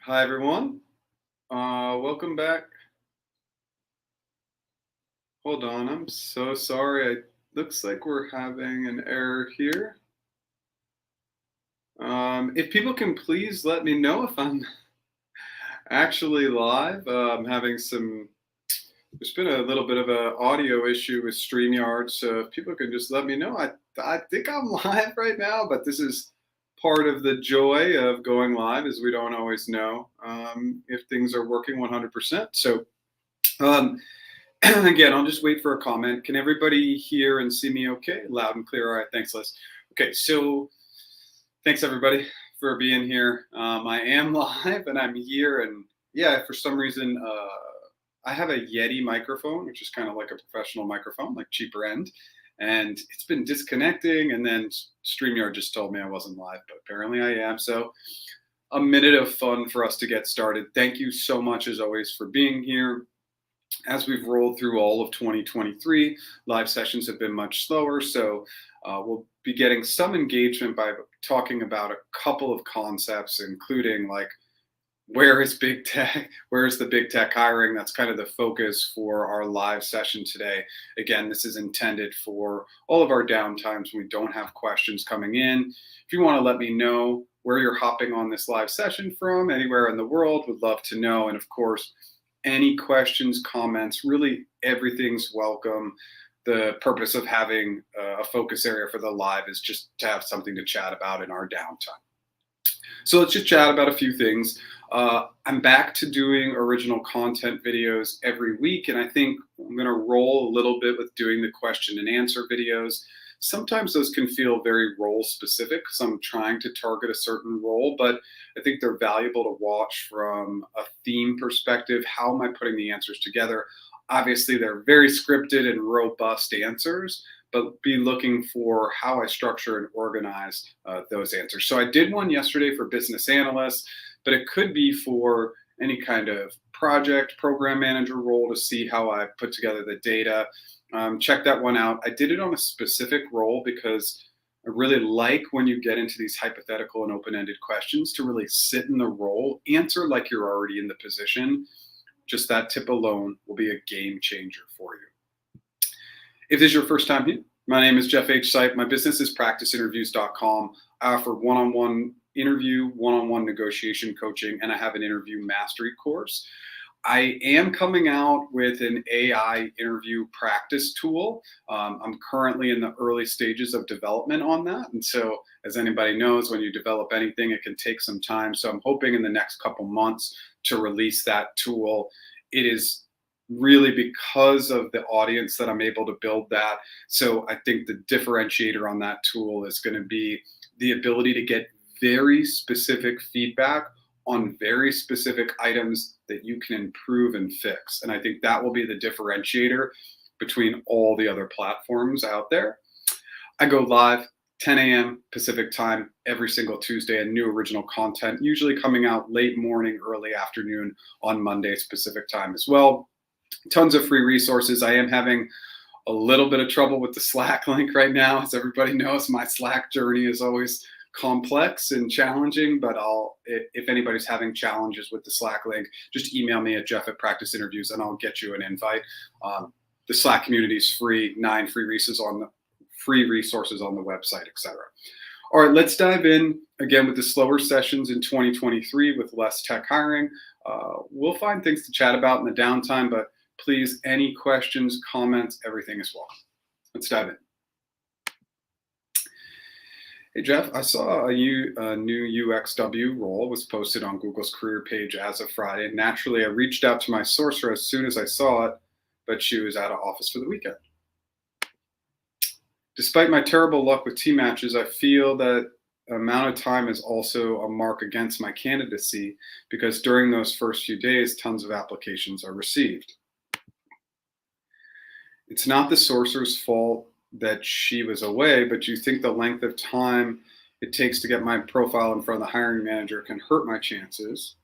Hi, everyone. Welcome back. Hold on, I'm so sorry. It looks like we're having an error here. If people can please let me know if I'm actually live. I'm having there's been a little bit of an audio issue with StreamYard, so if people can just let me know. I think I'm live right now, but this is part of the joy of going live is we don't always know if things are working 100%. So um, again, I'll just wait for a comment. Can everybody hear and see me okay? Loud and clear. All right. Thanks, Liz. Okay. So thanks, everybody, for being here. I am live and I'm here. And yeah, for some reason, I have a Yeti microphone, which is kind of like a professional microphone, like cheaper end. And it's been disconnecting. And then StreamYard just told me I wasn't live, but apparently I am. So a minute of fun for us to get started. Thank you so much, as always, for being here. As we've rolled through all of 2023, live sessions have been much slower. So we'll be getting some engagement by talking about a couple of concepts, including like where is big tech? Where is the big tech hiring? That's kind of the focus for our live session today. Again, this is intended for all of our downtimes when we don't have questions coming in. If you want to let me know where you're hopping on this live session from, anywhere in the world, would love to know. And of course, any questions, comments, really everything's welcome. The purpose of having a focus area for the live is just to have something to chat about in our downtime. So let's just chat about a few things. I'm back to doing original content videos every week, and I think I'm going to roll a little bit with doing the question and answer videos. Sometimes those can feel very role specific because I'm trying to target a certain role, but I think they're valuable to watch from a theme perspective. How am I putting the answers together? Obviously, they're very scripted and robust answers, but be looking for how I structure and organize those answers. So I did one yesterday for business analysts, but it could be for any kind of project program manager role to see how I put together the data. Check that one out. I did it on a specific role because I really like when you get into these hypothetical and open-ended questions to really sit in the role, answer like you're already in the position. Just that tip alone will be a game changer for you. If this is your first time here, my name is Jeff H. Sipe. My business is practiceinterviews.com. I offer one-on-one interview, one-on-one negotiation coaching, and I have an interview mastery course. I am coming out with an AI interview practice tool. I'm currently in the early stages of development on that. And so as anybody knows, when you develop anything, it can take some time. So I'm hoping in the next couple months to release that tool. It is really because of the audience that I'm able to build that. So I think the differentiator on that tool is going to be the ability to get very specific feedback on very specific items that you can improve and fix. And I think that will be the differentiator between all the other platforms out there. I go live 10 a.m. Pacific time every single Tuesday, and new original content, usually coming out late morning, early afternoon on Monday Pacific time as well. Tons of free resources. I am having a little bit of trouble with the Slack link right now. As everybody knows, my Slack journey is always complex and challenging, but if anybody's having challenges with the Slack link, just email me at jeff@practiceinterviews and I'll get you an invite. The Slack community is free, 9 free resources on the website, etc. All right, let's dive in again with the slower sessions in 2023 with less tech hiring. We'll find things to chat about in the downtime, but please, any questions, comments, everything is welcome. Let's dive in. Hey, Jeff, I saw a new UXW role was posted on Google's career page as of Friday. Naturally, I reached out to my sourcer as soon as I saw it, but she was out of office for the weekend. Despite my terrible luck with team matches, I feel that amount of time is also a mark against my candidacy because during those first few days, tons of applications are received. It's not the sourcer's fault that she was away, but you think the length of time it takes to get my profile in front of the hiring manager can hurt my chances.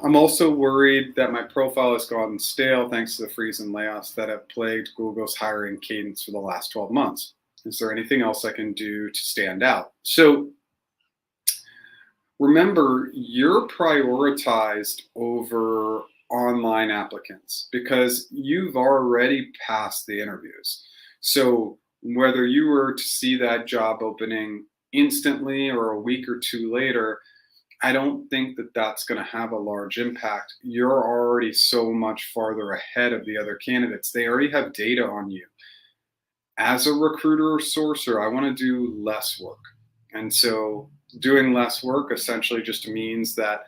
I'm also worried that my profile has gone stale thanks to the freeze and layoffs that have plagued Google's hiring cadence for the last 12 months. Is there anything else I can do to stand out? So Remember, you're prioritized over online applicants because you've already passed the interviews. So whether you were to see that job opening instantly or a week or two later, I don't think that that's going to have a large impact. You're already so much farther ahead of the other candidates. They already have data on you. As a recruiter or sourcer, I want to do less work. And so doing less work essentially just means that,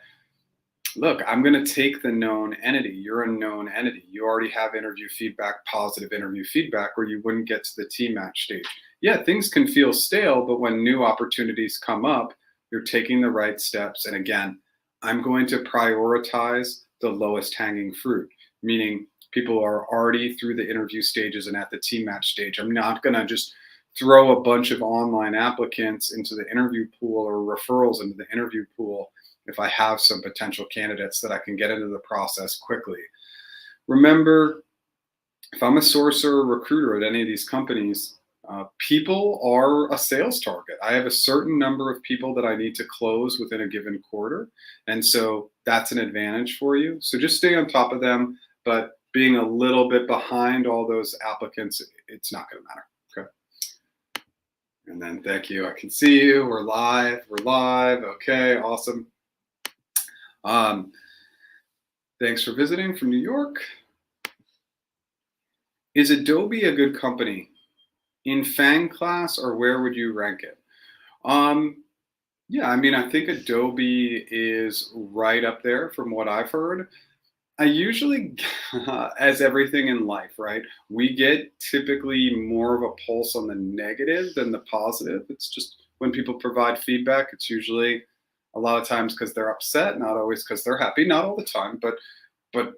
look, I'm going to take the known entity. You're a known entity. You already have interview feedback, positive interview feedback, or you wouldn't get to the team match stage. Yeah, things can feel stale, but when new opportunities come up, you're taking the right steps. And again, I'm going to prioritize the lowest hanging fruit, meaning people are already through the interview stages and at the team match stage. I'm not going to just throw a bunch of online applicants into the interview pool or referrals into the interview pool if I have some potential candidates that I can get into the process quickly. Remember, if I'm a sourcer or recruiter at any of these companies, people are a sales target. I have a certain number of people that I need to close within a given quarter. And so that's an advantage for you. So just stay on top of them, but being a little bit behind all those applicants, it's not going to matter. Okay. And then thank you. I can see you. We're live. We're live. Okay. Awesome. Thanks for visiting from New York. Is Adobe a good company? In FANG class, or where would you rank it? Yeah, I mean, I think Adobe is right up there from what I've heard. I usually, as everything in life, right? We get typically more of a pulse on the negative than the positive. It's just when people provide feedback, it's usually a lot of times because they're upset, not always because they're happy, not all the time, but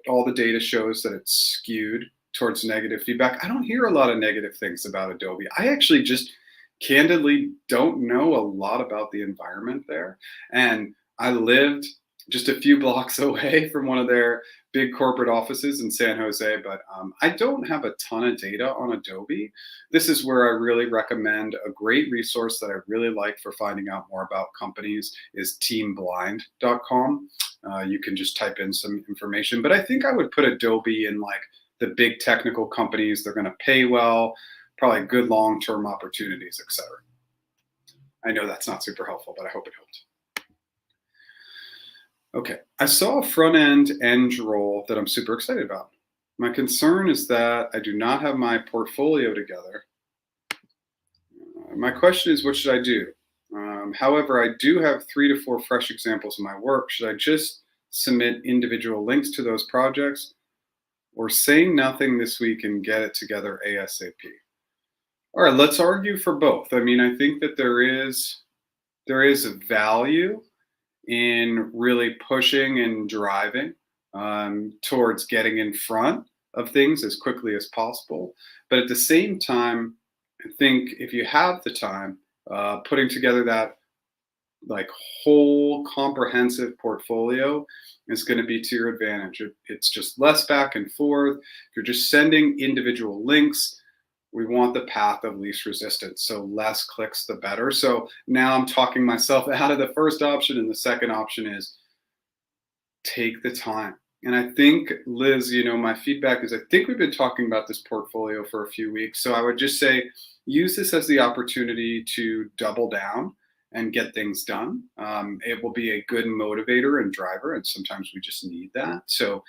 all the data shows that it's skewed towards negative feedback. I don't hear a lot of negative things about Adobe. I actually just candidly don't know a lot about the environment there. And I lived just a few blocks away from one of their big corporate offices in San Jose, but I don't have a ton of data on Adobe. This is where I really recommend a great resource that I really like for finding out more about companies is teamblind.com. You can just type in some information, but I think I would put Adobe in like the big technical companies. They're going to pay well, probably good long-term opportunities, etc. I know that's not super helpful, but I hope it helped. Okay, I saw a front-end eng role that I'm super excited about. My concern is that I do not have my portfolio together. My question is, what should I do? However, I do have 3 to 4 fresh examples of my work. Should I just submit individual links to those projects or say nothing this week and get it together ASAP? All right, let's argue for both. I mean, I think that there is a value in really pushing and driving towards getting in front of things as quickly as possible. But at the same time, I think if you have the time, putting together that like whole comprehensive portfolio is going to be to your advantage. It's just less back and forth. If you're just sending individual links, we want the path of least resistance. So less clicks, the better. So now I'm talking myself out of the first option, and the second option is take the time. And I think, Liz, my feedback is I think we've been talking about this portfolio for a few weeks. So I would just say use this as the opportunity to double down and get things done. It will be a good motivator and driver, and sometimes we just need that. So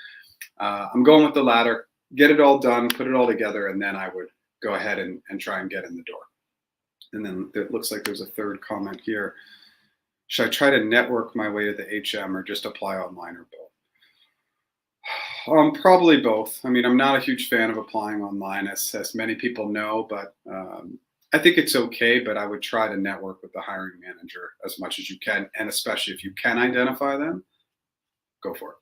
I'm going with the latter. Get it all done, put it all together, and then I would go ahead and try and get in the door. And then it looks like there's a third comment here. Should I try to network my way to the HM or just apply online or both? Probably both. I mean, I'm not a huge fan of applying online, as many people know, but I think it's okay, but I would try to network with the hiring manager as much as you can, and especially if you can identify them, go for it.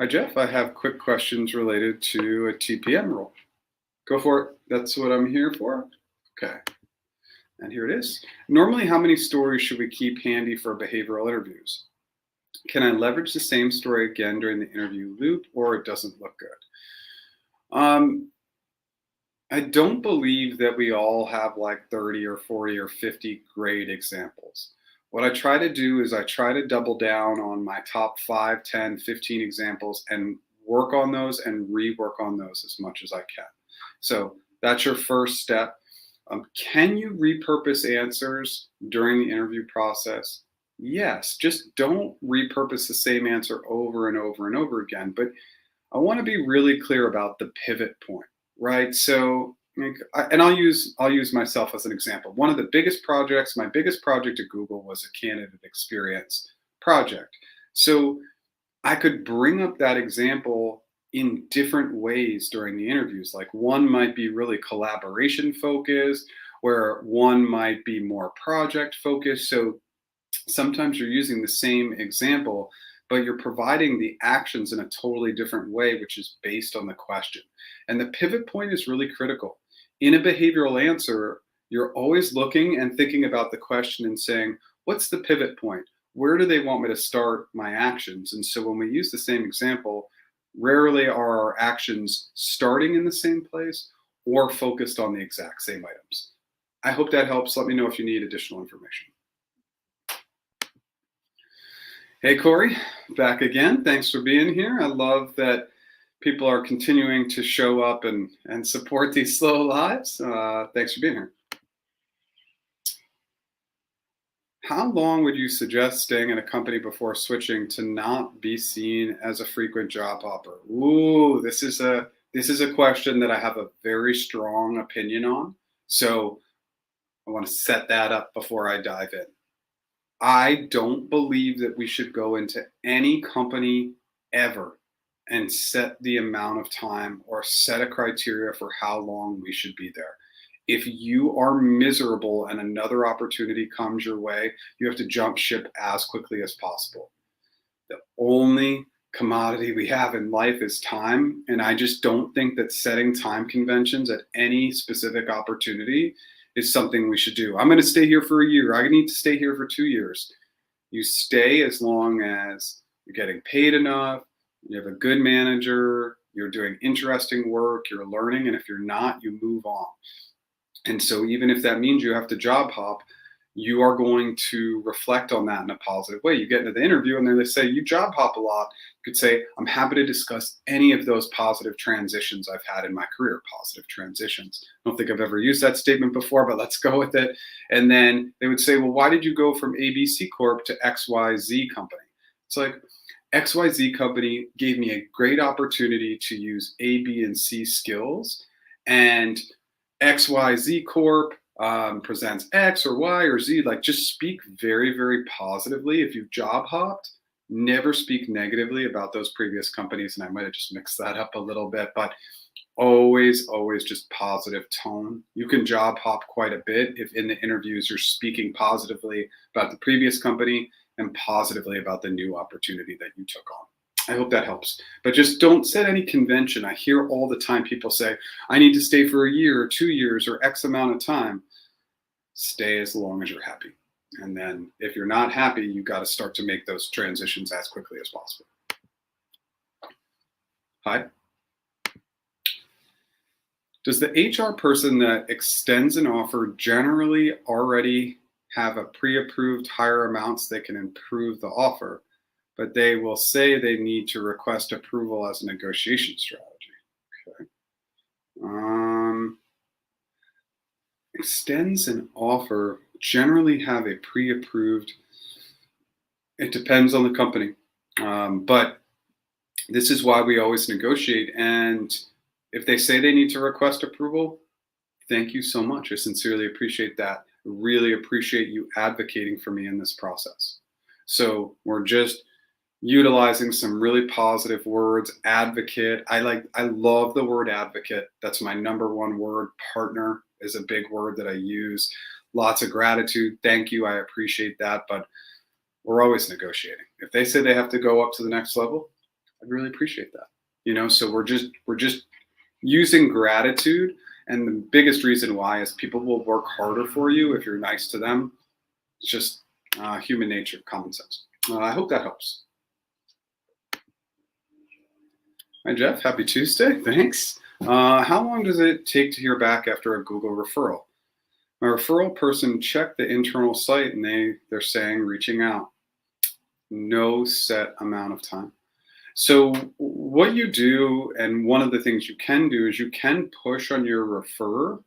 Hi, Jeff. I have quick questions related to a TPM role. Go for it. That's what I'm here for. Okay. And here it is. Normally, how many stories should we keep handy for behavioral interviews? Can I leverage the same story again during the interview loop, or it doesn't look good? I don't believe that we all have like 30 or 40 or 50 great examples. What I try to do is I try to double down on my top 5, 10, 15 examples and work on those and rework on those as much as I can. So that's your first step. Can you repurpose answers during the interview process? Yes, just don't repurpose the same answer over and over and over again. But I want to be really clear about the pivot point, right? So, like, and I'll use myself as an example. One of the biggest projects, my biggest project at Google was a candidate experience project. So I could bring up that example in different ways during the interviews. Like one might be really collaboration focused, where one might be more project focused. So sometimes you're using the same example, but you're providing the actions in a totally different way, which is based on the question. And the pivot point is really critical. In a behavioral answer, you're always looking and thinking about the question and saying, what's the pivot point? Where do they want me to start my actions? And so when we use the same example, rarely are our actions starting in the same place or focused on the exact same items. I hope that helps. Let me know if you need additional information. Hey, Corey, back again. Thanks for being here. I love that people are continuing to show up and support these slow lives. Thanks for being here. How long would you suggest staying in a company before switching to not be seen as a frequent job hopper? Ooh, this is a question that I have a very strong opinion on. So I want to set that up before I dive in. I don't believe that we should go into any company ever and set the amount of time or set a criteria for how long we should be there. If you are miserable and another opportunity comes your way, you have to jump ship as quickly as possible. The only commodity we have in life is time. And I just don't think that setting time conventions at any specific opportunity is something we should do. I'm going to stay here for a year. I need to stay here for 2 years. You stay as long as you're getting paid enough, you have a good manager, you're doing interesting work, you're learning, and if you're not, you move on. And so even if that means you have to job hop, you are going to reflect on that in a positive way. You get into the interview and then they say, you job hop a lot. You could say, I'm happy to discuss any of those positive transitions I've had in my career, positive transitions. I don't think I've ever used that statement before, but let's go with it. And then they would say, well, why did you go from ABC Corp to XYZ company? It's like, XYZ company gave me a great opportunity to use A, B, and C skills. And XYZ Corp presents X or Y or Z. Like, just speak very, very positively. If you've job hopped, never speak negatively about those previous companies. And I might have just mixed that up a little bit, but always just positive tone. You can job hop quite a bit if in the interviews you're speaking positively about the previous company and positively about the new opportunity that you took on. I hope that helps. But just don't set any convention. I hear all the time people say, I need to stay for a year or 2 years or X amount of time. Stay as long as you're happy. And then if you're not happy, you got to start to make those transitions as quickly as possible. Hi. Does the HR person that extends an offer generally already have a pre-approved higher amounts that can improve the offer, but they will say they need to request approval as a negotiation strategy? Okay. Extends an offer generally have a pre-approved, it depends on the company, but this is why we always negotiate. And if they say they need to request approval, thank you so much. I sincerely appreciate that. Really appreciate you advocating for me in this process. So we're just utilizing some really positive words. Advocate. I love the word advocate. That's my number one word. Partner is a big word that I use. Lots of gratitude. Thank you. I appreciate that. But we're always negotiating. If they say they have to go up to the next level, I really appreciate that. So we're just using gratitude. And the biggest reason why is people will work harder for you if you're nice to them. It's just human nature, common sense. I hope that helps. Hi, Jeff. Happy Tuesday. Thanks. How long does it take to hear back after a Google referral? My referral person checked the internal site and they're saying reaching out. No set amount of time. So what you do, and one of the things you can do is you can push on your referrer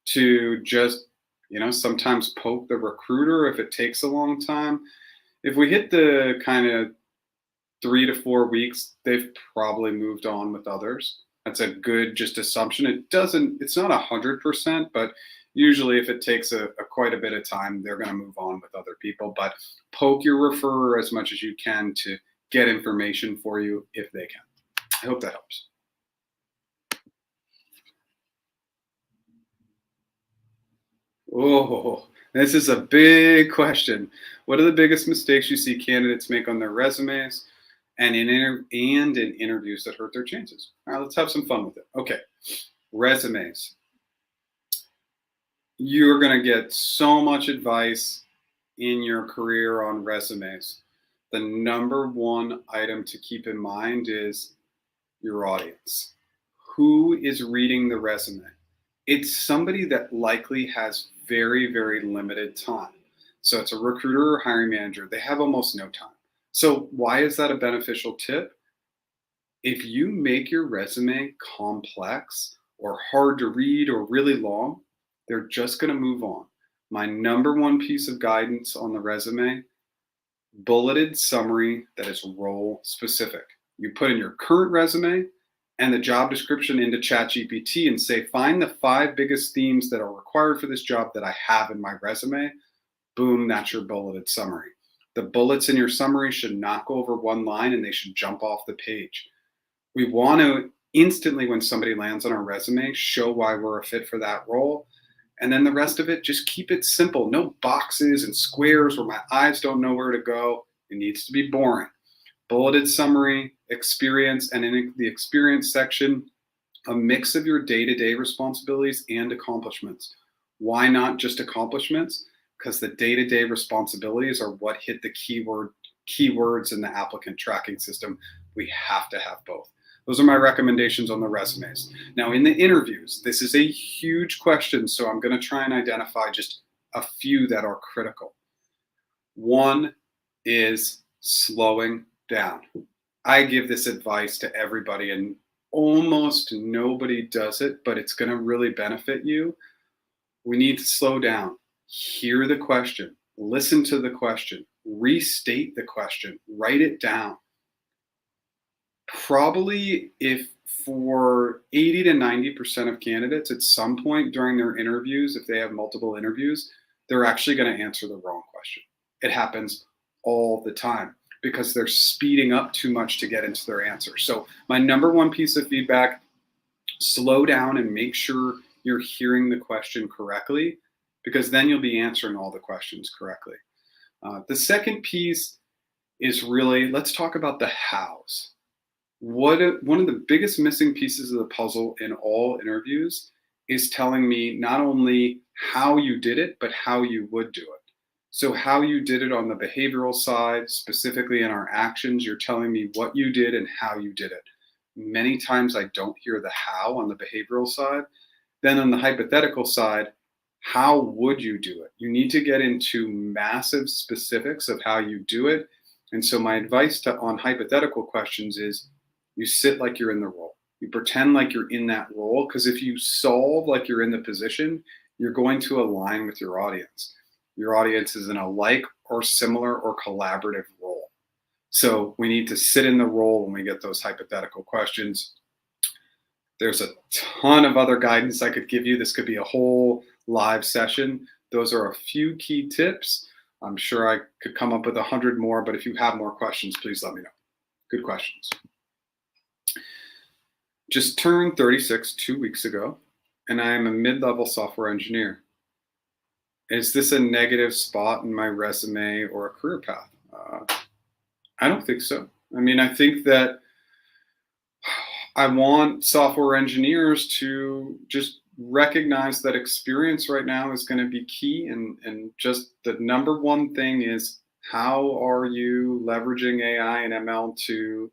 to just, sometimes poke the recruiter if it takes a long time. If we hit the kind of 3 to 4 weeks, they've probably moved on with others. That's a good just assumption. It's not 100%, but usually if it takes a quite a bit of time, they're going to move on with other people. But poke your referrer as much as you can to get information for you if they can. I hope that helps. Oh, this is a big question. What are the biggest mistakes you see candidates make on their resumes and in interviews that hurt their chances? All right, let's have some fun with it. Okay, resumes. You're going to get so much advice in your career on resumes. The number one item to keep in mind is your audience. Who is reading the resume? It's somebody that likely has very, very limited time. So it's a recruiter or hiring manager. They have almost no time. So why is that a beneficial tip? If you make your resume complex or hard to read or really long, they're just going to move on. My number one piece of guidance on the resume, bulleted summary that is role specific. You put in your current resume and the job description into ChatGPT and say, find the 5 biggest themes that are required for this job that I have in my resume. Boom, that's your bulleted summary. The bullets in your summary should not go over one line and they should jump off the page. We want to instantly, when somebody lands on our resume, show why we're a fit for that role. And then the rest of it, just keep it simple. No boxes and squares where my eyes don't know where to go. It needs to be boring. Bulleted summary, experience, and in the experience section, a mix of your day-to-day responsibilities and accomplishments. Why not just accomplishments? Because the day-to-day responsibilities are what hit the keywords in the applicant tracking system. We have to have both. Those are my recommendations on the resumes. Now, in the interviews, this is a huge question, so I'm going to try and identify just a few that are critical. One is slowing down. I give this advice to everybody, and almost nobody does it, but it's going to really benefit you. We need to slow down. Hear the question. Listen to the question. Restate the question. Write it down. Probably if for 80 to 90% of candidates at some point during their interviews, if they have multiple interviews, they're actually going to answer the wrong question. It happens all the time because they're speeding up too much to get into their answer. So my number one piece of feedback, slow down and make sure you're hearing the question correctly, because then you'll be answering all the questions correctly. The second piece is really, let's talk about the hows. One of the biggest missing pieces of the puzzle in all interviews is telling me not only how you did it, but how you would do it. So how you did it on the behavioral side, specifically in our actions, you're telling me what you did and how you did it. Many times I don't hear the how on the behavioral side. Then on the hypothetical side, how would you do it? You need to get into massive specifics of how you do it. And so my advice on hypothetical questions is you sit like you're in the role. You pretend like you're in that role, because if you solve like you're in the position, you're going to align with your audience. Your audience is in a like or similar or collaborative role. So we need to sit in the role when we get those hypothetical questions. There's a ton of other guidance I could give you. This could be a whole live session. Those are a few key tips. I'm sure I could come up with 100 more, but if you have more questions, please let me know. Good questions. Just turned 36 2 weeks ago, and I am a mid-level software engineer. Is this a negative spot in my resume or a career path? I don't think so. I mean, I think that I want software engineers to just recognize that experience right now is going to be key. And just the number one thing is, how are you leveraging AI and ML to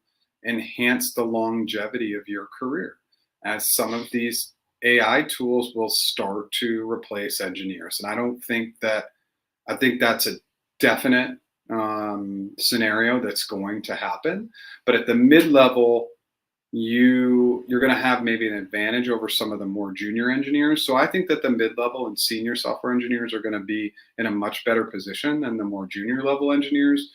enhance the longevity of your career? as some of these AI tools will start to replace engineers. And I think that's a definite scenario that's going to happen. But at the mid-level, you're going to have maybe an advantage over some of the more junior engineers. So I think that the mid-level and senior software engineers are going to be in a much better position than the more junior level engineers.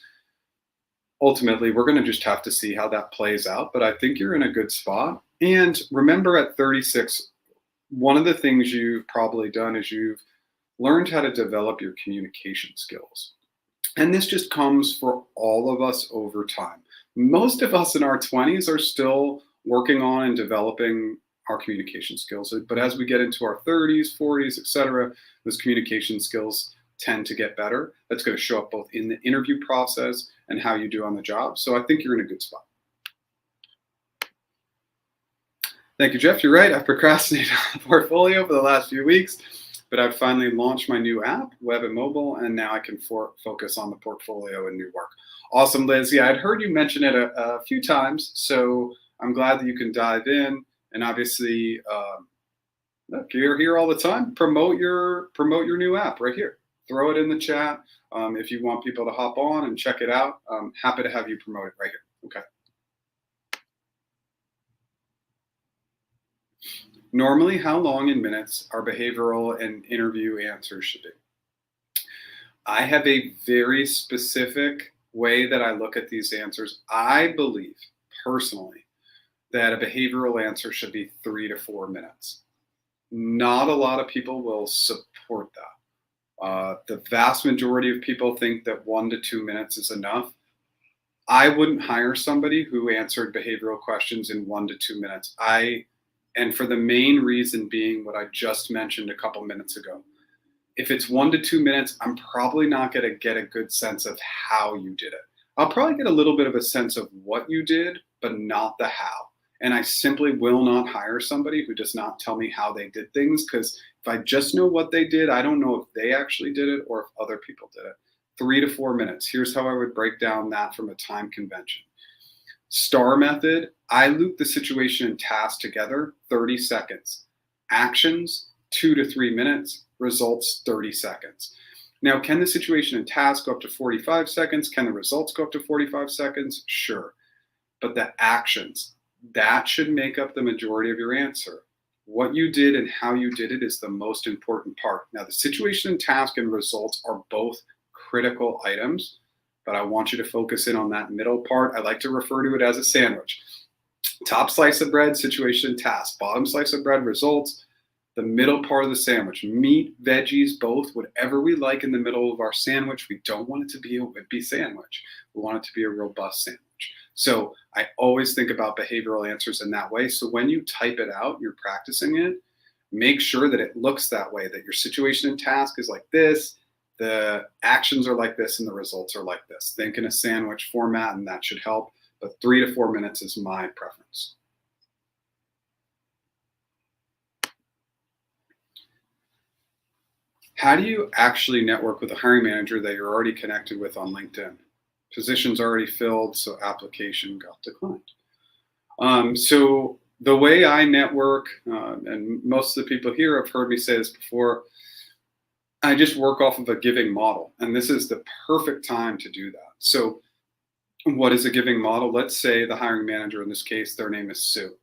Ultimately, we're going to just have to see how that plays out, but I think you're in a good spot. And remember, at 36, one of the things you've probably done is you've learned how to develop your communication skills. And this just comes for all of us over time. Most of us in our 20s are still working on and developing our communication skills. But as we get into our 30s, 40s, etc., those communication skills tend to get better. That's going to show up both in the interview process and how you do on the job. So I think you're in a good spot. Thank you, Jeff. You're right. I've procrastinated on the portfolio for the last few weeks, but I've finally launched my new app, web and mobile, and now I can focus on the portfolio and new work. Awesome, Liz. Yeah, I'd heard you mention it a few times, so I'm glad that you can dive in. And obviously, look, you're here all the time. Promote your new app right here. Throw it in the chat. If you want people to hop on and check it out, I'm happy to have you promote it right here. Okay. Normally, how long in minutes our behavioral and interview answers should be? I have a very specific way that I look at these answers. I believe personally that a behavioral answer should be 3 to 4 minutes. Not a lot of people will support that. The vast majority of people think that 1 to 2 minutes is enough. I wouldn't hire somebody who answered behavioral questions in 1 to 2 minutes. And for the main reason being what I just mentioned a couple minutes ago. If it's 1 to 2 minutes, I'm probably not going to get a good sense of how you did it. I'll probably get a little bit of a sense of what you did, but not the how. And I simply will not hire somebody who does not tell me how they did things, because if I just know what they did, I don't know if they actually did it or if other people did it. 3 to 4 minutes. Here's how I would break down that from a time convention. STAR method, I loop the situation and task together, 30 seconds. Actions, 2 to 3 minutes. Results, 30 seconds. Now, can the situation and task go up to 45 seconds? Can the results go up to 45 seconds? Sure. But the actions, that should make up the majority of your answer. What you did and how you did it is the most important part. Now, the situation and task and results are both critical items, but I want you to focus in on that middle part. I like to refer to it as a sandwich. Top slice of bread, situation, task. Bottom slice of bread, results. The middle part of the sandwich, meat, veggies, both, whatever we like in the middle of our sandwich. We don't want it to be a wimpy sandwich. We want it to be a robust sandwich. So I always think about behavioral answers in that way. So when you type it out, you're practicing it, make sure that it looks that way, that your situation and task is like this, the actions are like this, and the results are like this. Think in a sandwich format, and that should help. But 3 to 4 minutes is my preference. How do you actually network with a hiring manager that you're already connected with on LinkedIn? Positions already filled, so application got declined. So the way I network, and most of the people here have heard me say this before, I just work off of a giving model, and this is the perfect time to do that. So what is a giving model? Let's say the hiring manager, in this case, their name is Sue.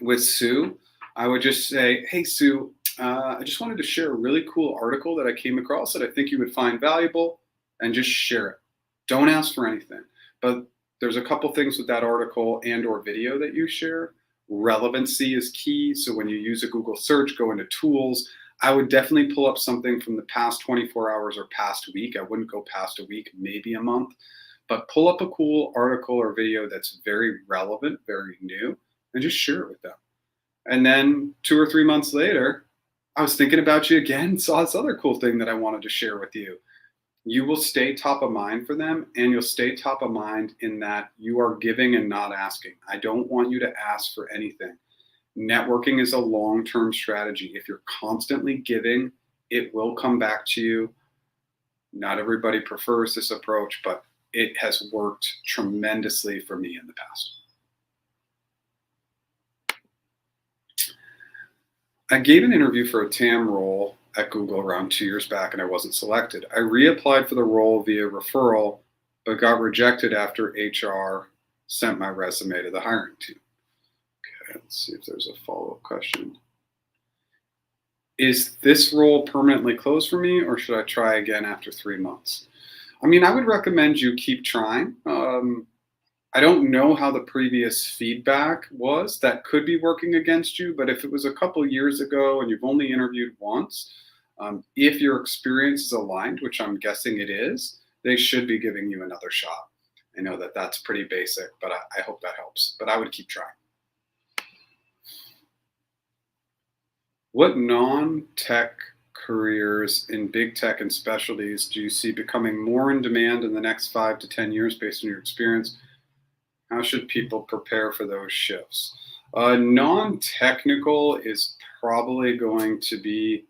With Sue, I would just say, hey, Sue, I just wanted to share a really cool article that I came across that I think you would find valuable, and just share it. Don't ask for anything. But there's a couple things with that article and or video that you share. Relevancy is key. So when you use a Google search, go into tools. I would definitely pull up something from the past 24 hours or past week. I wouldn't go past a week, maybe a month. But pull up a cool article or video that's very relevant, very new, and just share it with them. And then 2 or 3 months later, I was thinking about you again, saw this other cool thing that I wanted to share with you. You will stay top of mind for them, and you'll stay top of mind in that you are giving and not asking. I don't want you to ask for anything. Networking is a long-term strategy. If you're constantly giving, it will come back to you. Not everybody prefers this approach, but it has worked tremendously for me in the past. I gave an interview for a TAM role at Google around 2 years back and I wasn't selected. I reapplied for the role via referral, but got rejected after HR sent my resume to the hiring team. Okay, let's see if there's a follow-up question. Is this role permanently closed for me, or should I try again after 3 months? I mean, I would recommend you keep trying. I don't know how the previous feedback was. That could be working against you, but if it was a couple years ago and you've only interviewed once, if your experience is aligned, which I'm guessing it is, they should be giving you another shot. I know that that's pretty basic, but I hope that helps. But I would keep trying. What non-tech careers in big tech and specialties do you see becoming more in demand in the next 5 to 10 years based on your experience? How should people prepare for those shifts? Non-technical is probably going to be,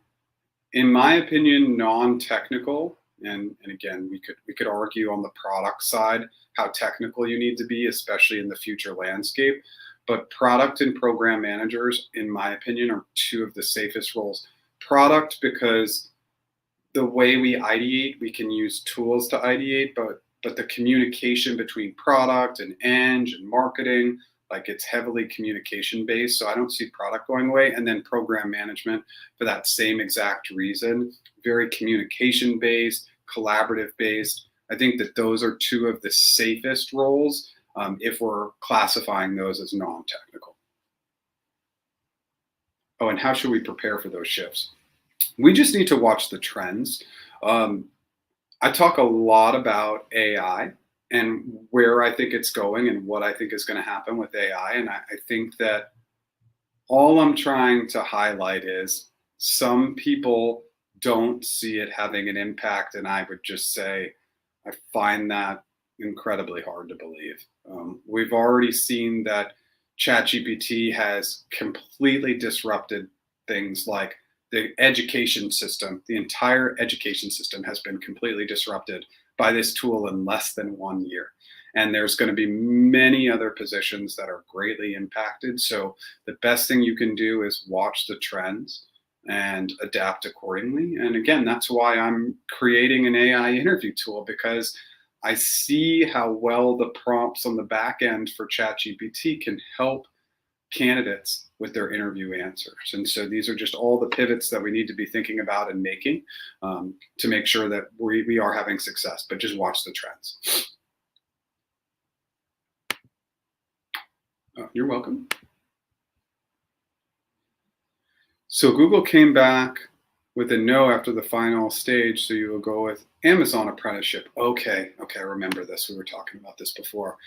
in my opinion, non-technical. And again, we could argue on the product side how technical you need to be, especially in the future landscape. But product and program managers, in my opinion, are two of the safest roles. Product, because the way we ideate, we can use tools to ideate, but the communication between product and eng and marketing, like it's heavily communication based. So I don't see product going away. And then program management for that same exact reason, very communication based, collaborative based. I think that those are two of the safest roles if we're classifying those as non-technical. Oh, and how should we prepare for those shifts? We just need to watch the trends. I talk a lot about AI and where I think it's going and what I think is going to happen with AI. And I think that all I'm trying to highlight is some people don't see it having an impact. And I would just say, I find that incredibly hard to believe. We've already seen that ChatGPT has completely disrupted things like the education system. The entire education system has been completely disrupted by this tool in less than 1 year. And there's going to be many other positions that are greatly impacted. So the best thing you can do is watch the trends and adapt accordingly. And again, that's why I'm creating an AI interview tool, because I see how well the prompts on the back end for ChatGPT can help candidates with their interview answers. And so these are just all the pivots that we need to be thinking about and making to make sure that we are having success, but just watch the trends. Oh, you're welcome. So Google came back with a no after the final stage, so you will go with Amazon apprenticeship. Okay, I remember this. We were talking about this before.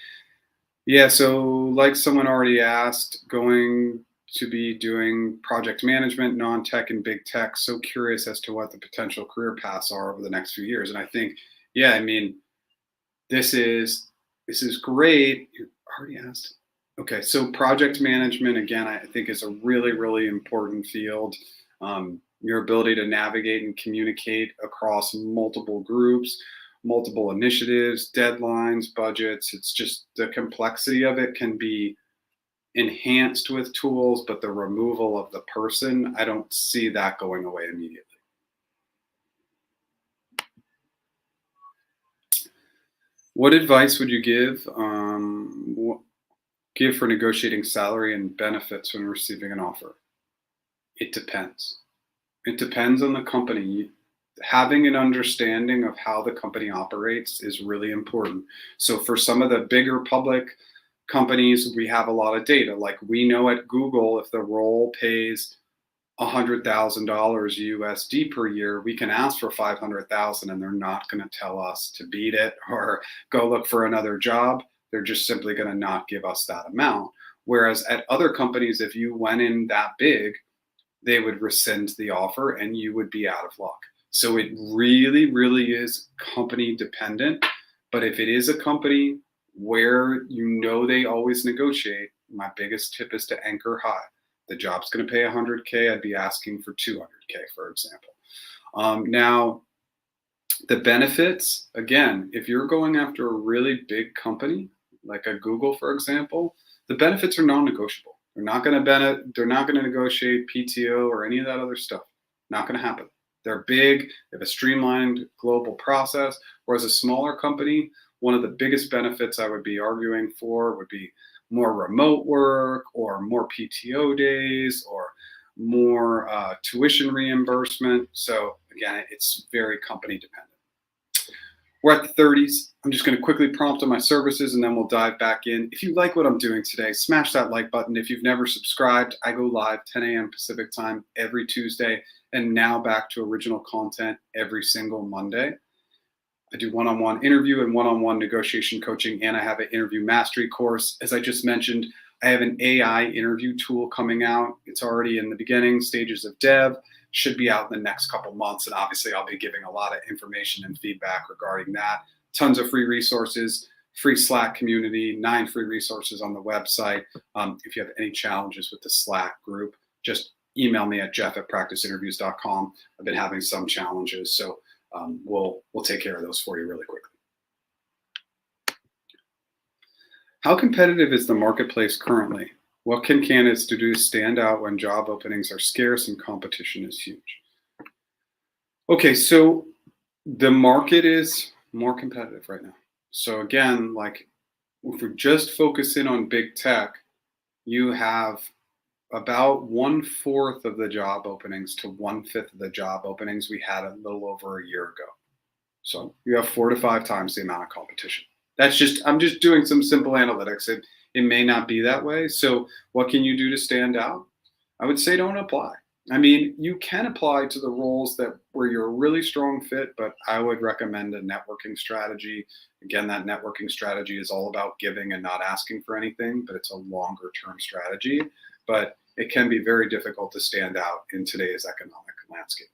Yeah, so like someone already asked, going to be doing project management, non-tech and big tech. So curious as to what the potential career paths are over the next few years. And I think, yeah, I mean, this is great. You already asked. Okay, so project management, again, I think is a really, really important field. Your ability to navigate and communicate across multiple groups, multiple initiatives, deadlines, budgets. It's just the complexity of it can be enhanced with tools, but the removal of the person, I don't see that going away immediately. What advice would you give for negotiating salary and benefits when receiving an offer? It depends. It depends on the company. Having an understanding of how the company operates is really important. So for some of the bigger public companies, we have a lot of data. Like we know at Google, if the role pays $100,000 USD per year, we can ask for 500,000 and they're not going to tell us to beat it or go look for another job. They're just simply going to not give us that amount. Whereas at other companies, if you went in that big, they would rescind the offer and you would be out of luck. So it really, really is company dependent. But if it is a company where you know they always negotiate, my biggest tip is to anchor high. The job's going to pay 100K. I'd be asking for 200K, for example. Now, the benefits, again, if you're going after a really big company, like a Google, for example, the benefits are non-negotiable. They're not going to negotiate PTO or any of that other stuff. Not going to happen. They're big. They have a streamlined global process. Whereas a smaller company, one of the biggest benefits I would be arguing for would be more remote work or more PTO days or more tuition reimbursement. So again, it's very company dependent. We're at the 30s. I'm just going to quickly prompt on my services and then we'll dive back in. If you like what I'm doing today, smash that like button. If you've never subscribed, I go live 10 a.m. Pacific time every Tuesday, and now back to original content every single Monday. I do one-on-one interview and one-on-one negotiation coaching, and I have an interview mastery course. As I just mentioned, I have an AI interview tool coming out. It's already in the beginning stages of dev, should be out in the next couple months. And obviously I'll be giving a lot of information and feedback regarding that. Tons of free resources, free Slack community, 9 free resources on the website. If you have any challenges with the Slack group, just email me at jeff@practiceinterviews.com. I've been having some challenges, so we'll take care of those for you really quickly. How competitive is the marketplace currently? What can candidates do to stand out when job openings are scarce and competition is huge? Okay, so the market is more competitive right now. So again, like if we're just focusing on big tech, you have about 1/4 of the job openings to 1/5 of the job openings we had a little over a year ago. So you have 4 to 5 times the amount of competition. I'm just doing some simple analytics. It may not be that way. So what can you do to stand out? I would say don't apply. I mean, you can apply to the roles where you're a really strong fit, but I would recommend a networking strategy. Again, that networking strategy is all about giving and not asking for anything, but it's a longer term strategy. But it can be very difficult to stand out in today's economic landscape.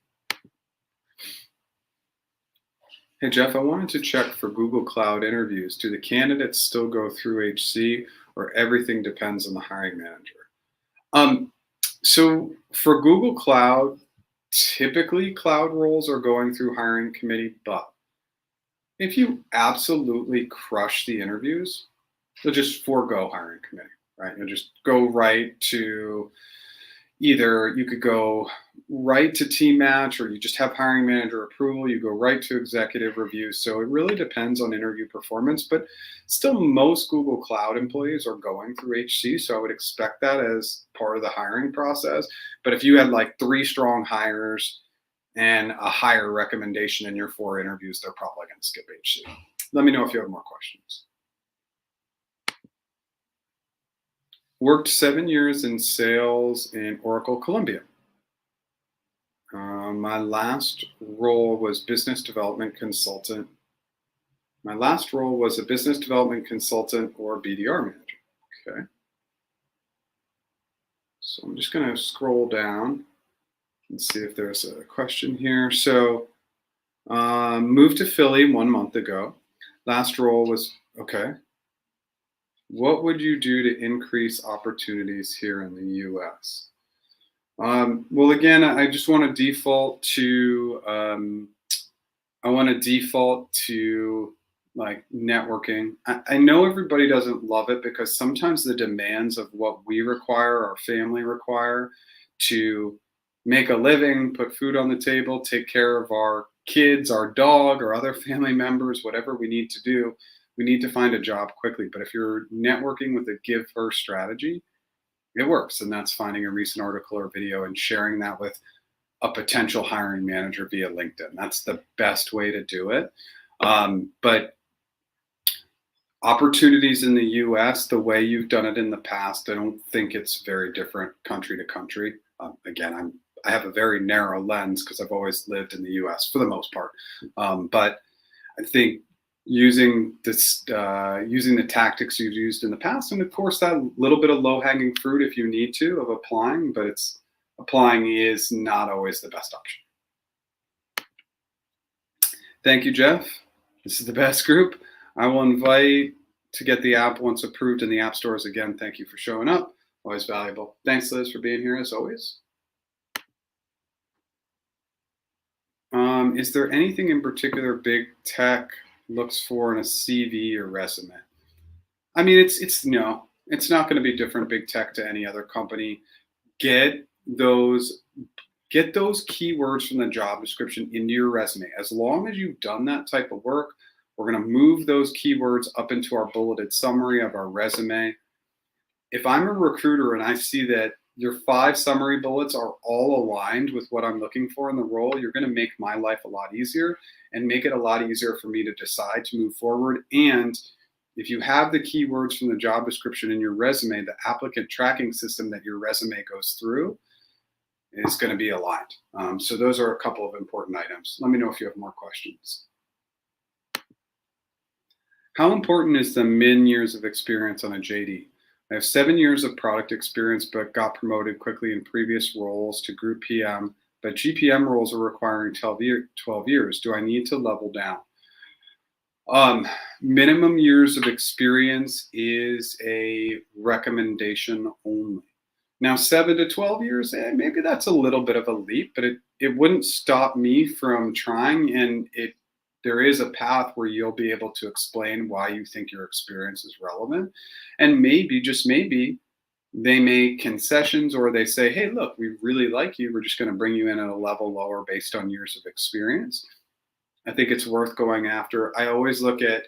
Hey, Jeff, I wanted to check for Google Cloud interviews. Do the candidates still go through HC or everything depends on the hiring manager? So for Google Cloud, typically cloud roles are going through hiring committee, but if you absolutely crush the interviews, you'll just forego hiring committee, right? You'll just go right to you could go right to team match, or you just have hiring manager approval, you go right to executive review. So it really depends on interview performance, but still most Google Cloud employees are going through HC. So I would expect that as part of the hiring process. But if you had like 3 strong hires and a higher recommendation in your 4 interviews, they're probably going to skip HC. Let me know if you have more questions. Worked 7 years in sales in Oracle Columbia. My last role was business development consultant. My last role was a business development consultant or BDR manager. Okay. So I'm just going to scroll down and see if there's a question here. So moved to Philly 1 month ago. Last role was, okay. What would you do to increase opportunities here in the US? Well, again, I just want to default to like networking. I know everybody doesn't love it because sometimes the demands of what we require, our family require to make a living, put food on the table, take care of our kids, our dog, or other family members, whatever we need to do, we need to find a job quickly. But if you're networking with a give first strategy, it works. And that's finding a recent article or video and sharing that with a potential hiring manager via LinkedIn. That's the best way to do it. But opportunities in the US, the way you've done it in the past, I don't think it's very different country to country. Again, I have a very narrow lens because I've always lived in the US for the most part. But I think using the tactics you've used in the past, and of course that little bit of low-hanging fruit if you need to of applying, but applying is not always the best option. Thank you, Jeff. This is the best group. I will invite to get the app once approved in the app stores. Again, thank you for showing up. Always valuable. Thanks, Liz, for being here as always. Is there anything in particular big tech looks for in a CV or resume? I mean, it's no. It's not going to be different big tech to any other company. Get those keywords from the job description into your resume. As long as you've done that type of work, we're going to move those keywords up into our bulleted summary of our resume. If I'm a recruiter and I see that your 5 summary bullets are all aligned with what I'm looking for in the role, you're going to make my life a lot easier and make it a lot easier for me to decide to move forward. And if you have the keywords from the job description in your resume, the applicant tracking system that your resume goes through is going to be aligned. So those are a couple of important items. Let me know if you have more questions. How important is the min years of experience on a JD? I have 7 years of product experience, but got promoted quickly in previous roles to group PM, but GPM roles are requiring 12 years. Do I need to level down? Minimum years of experience is a recommendation only. Now, 7 to 12 years, maybe that's a little bit of a leap, but it wouldn't stop me from trying, and there is a path where you'll be able to explain why you think your experience is relevant. And maybe, just maybe, they make concessions, or they say, hey, look, we really like you. We're just going to bring you in at a level lower based on years of experience. I think it's worth going after. I always look at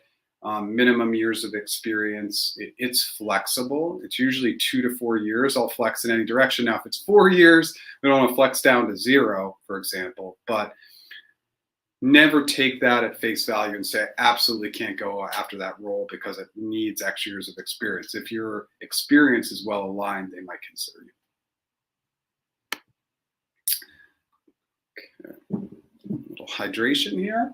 minimum years of experience. It's flexible. It's usually 2 to 4 years. I'll flex in any direction. Now, if it's 4 years, we don't want to flex down to 0, for example, but never take that at face value and say, I absolutely can't go after that role because it needs X years of experience. If your experience is well aligned, they might consider you. Okay. A little hydration here.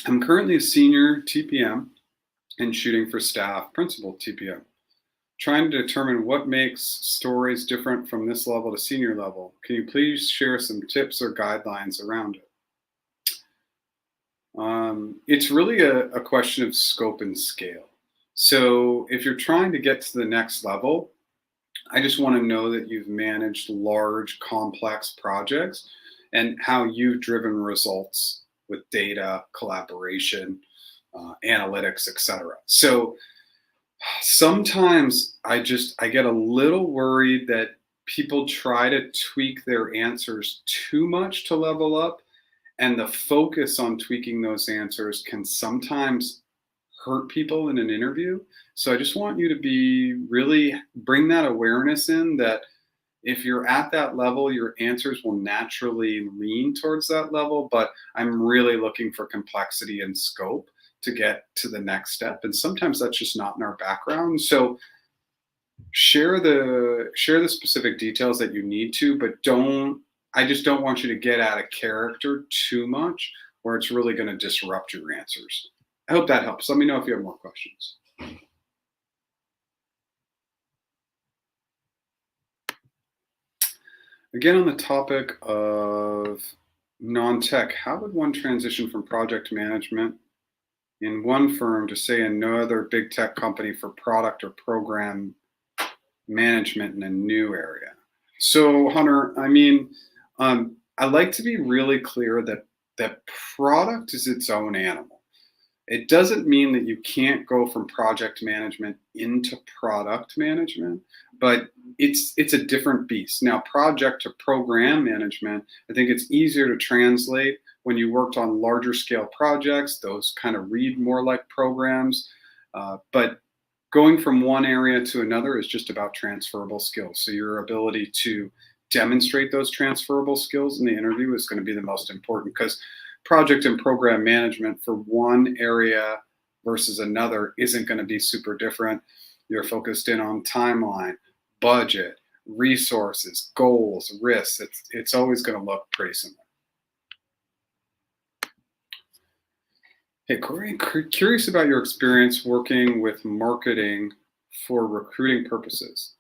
I'm currently a senior TPM and shooting for staff principal TPM. Trying to determine what makes stories different from this level to senior level. Can you please share some tips or guidelines around it? It's really a question of scope and scale. So if you're trying to get to the next level, I just want to know that you've managed large, complex projects and how you've driven results with data, collaboration, analytics, etc. So sometimes I get a little worried that people try to tweak their answers too much to level up, and the focus on tweaking those answers can sometimes hurt people in an interview. So I just want you to bring that awareness in, that if you're at that level, your answers will naturally lean towards that level, but I'm really looking for complexity and scope to get to the next step. And sometimes that's just not in our background. So share the specific details that you need to, but I just don't want you to get out of character too much where it's really going to disrupt your answers. I hope that helps. Let me know if you have more questions. Again, on the topic of non-tech, how would one transition from project management in one firm to, say, another big tech company for product or program management in a new area? So, Hunter, I like to be really clear that product is its own animal. It doesn't mean that you can't go from project management into product management, but it's a different beast. Now, project to program management, I think it's easier to translate when you worked on larger scale projects. Those kind of read more like programs, but going from one area to another is just about transferable skills. So your ability to demonstrate those transferable skills in the interview is going to be the most important, because project and program management for one area versus another isn't going to be super different. You're focused in on timeline, budget, resources, goals, risks. It's always going to look pretty similar. Hey, Corey, curious about your experience working with marketing for recruiting purposes.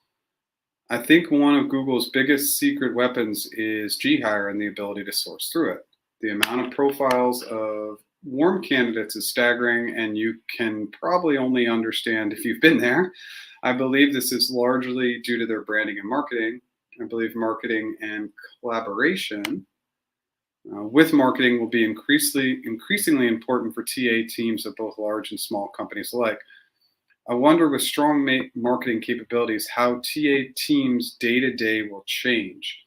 I think one of Google's biggest secret weapons is G-Hire and the ability to source through it. The amount of profiles of warm candidates is staggering, and you can probably only understand if you've been there. I believe this is largely due to their branding and marketing. I believe marketing and collaboration with marketing will be increasingly important for TA teams of both large and small companies alike. I wonder with strong marketing capabilities how TA teams day to day will change.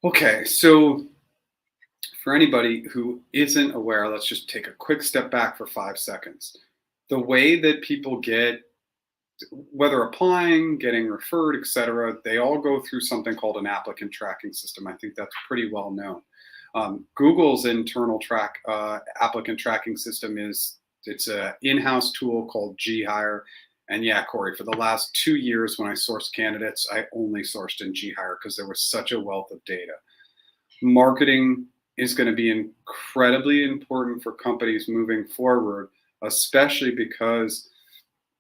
Okay, so for anybody who isn't aware, let's just take a quick step back for 5 seconds. The way that people get, whether applying, getting referred, etc., they all go through something called an applicant tracking system. I think that's pretty well known. Google's internal applicant tracking system it's an in-house tool called GHire. And yeah, Corey, for the last 2 years when I sourced candidates, I only sourced in GHire because there was such a wealth of data. Marketing is going to be incredibly important for companies moving forward, especially because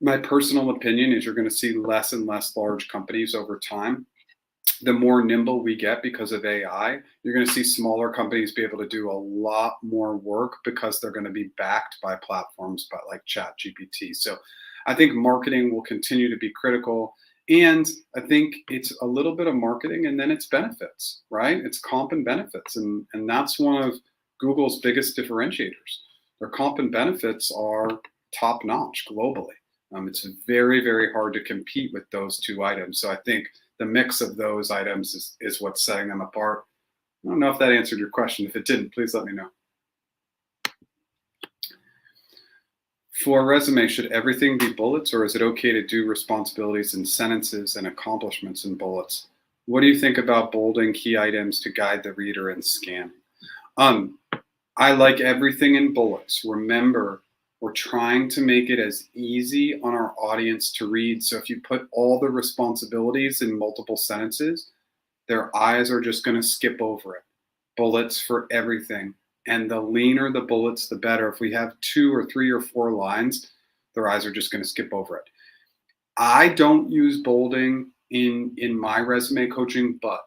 my personal opinion is you're going to see less and less large companies over time. The more nimble we get because of AI, you're going to see smaller companies be able to do a lot more work because they're going to be backed by platforms like ChatGPT. So I think marketing will continue to be critical. And I think it's a little bit of marketing and then it's benefits, right? It's comp and benefits. And that's one of Google's biggest differentiators. Their comp and benefits are top notch globally. It's very, very hard to compete with those two items. So I think the mix of those items is what's setting them apart. I don't know if that answered your question. If it didn't, please let me know. For a resume, should everything be bullets, or is it okay to do responsibilities in sentences and accomplishments in bullets? What do you think about bolding key items to guide the reader in scanning? I like everything in bullets. Remember, we're trying to make it as easy on our audience to read. So if you put all the responsibilities in multiple sentences, their eyes are just going to skip over it. Bullets for everything. And the leaner the bullets, the better. If we have 2 or 3 or 4 lines, their eyes are just going to skip over it. I don't use bolding in my resume coaching, but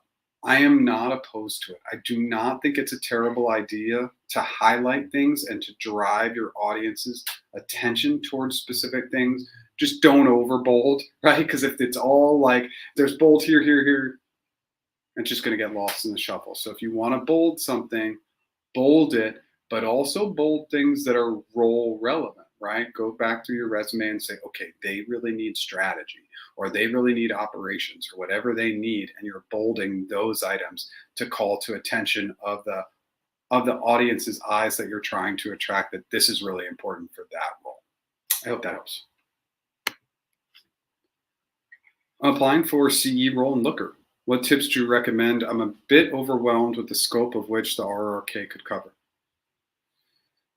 I am not opposed to it. I do not think it's a terrible idea to highlight things and to drive your audience's attention towards specific things. Just don't over bold, right? Because if it's all like there's bold here, here, here, it's just going to get lost in the shuffle. So if you want to bold something, bold it, but also bold things that are role relevant, right? Go back through your resume and say, okay, they really need strategy, or they really need operations, or whatever they need, and you're bolding those items to call to attention of the audience's eyes that you're trying to attract, that this is really important for that role. I hope that helps. Applying for CE role in Looker. What tips do you recommend? I'm a bit overwhelmed with the scope of which the RRK could cover.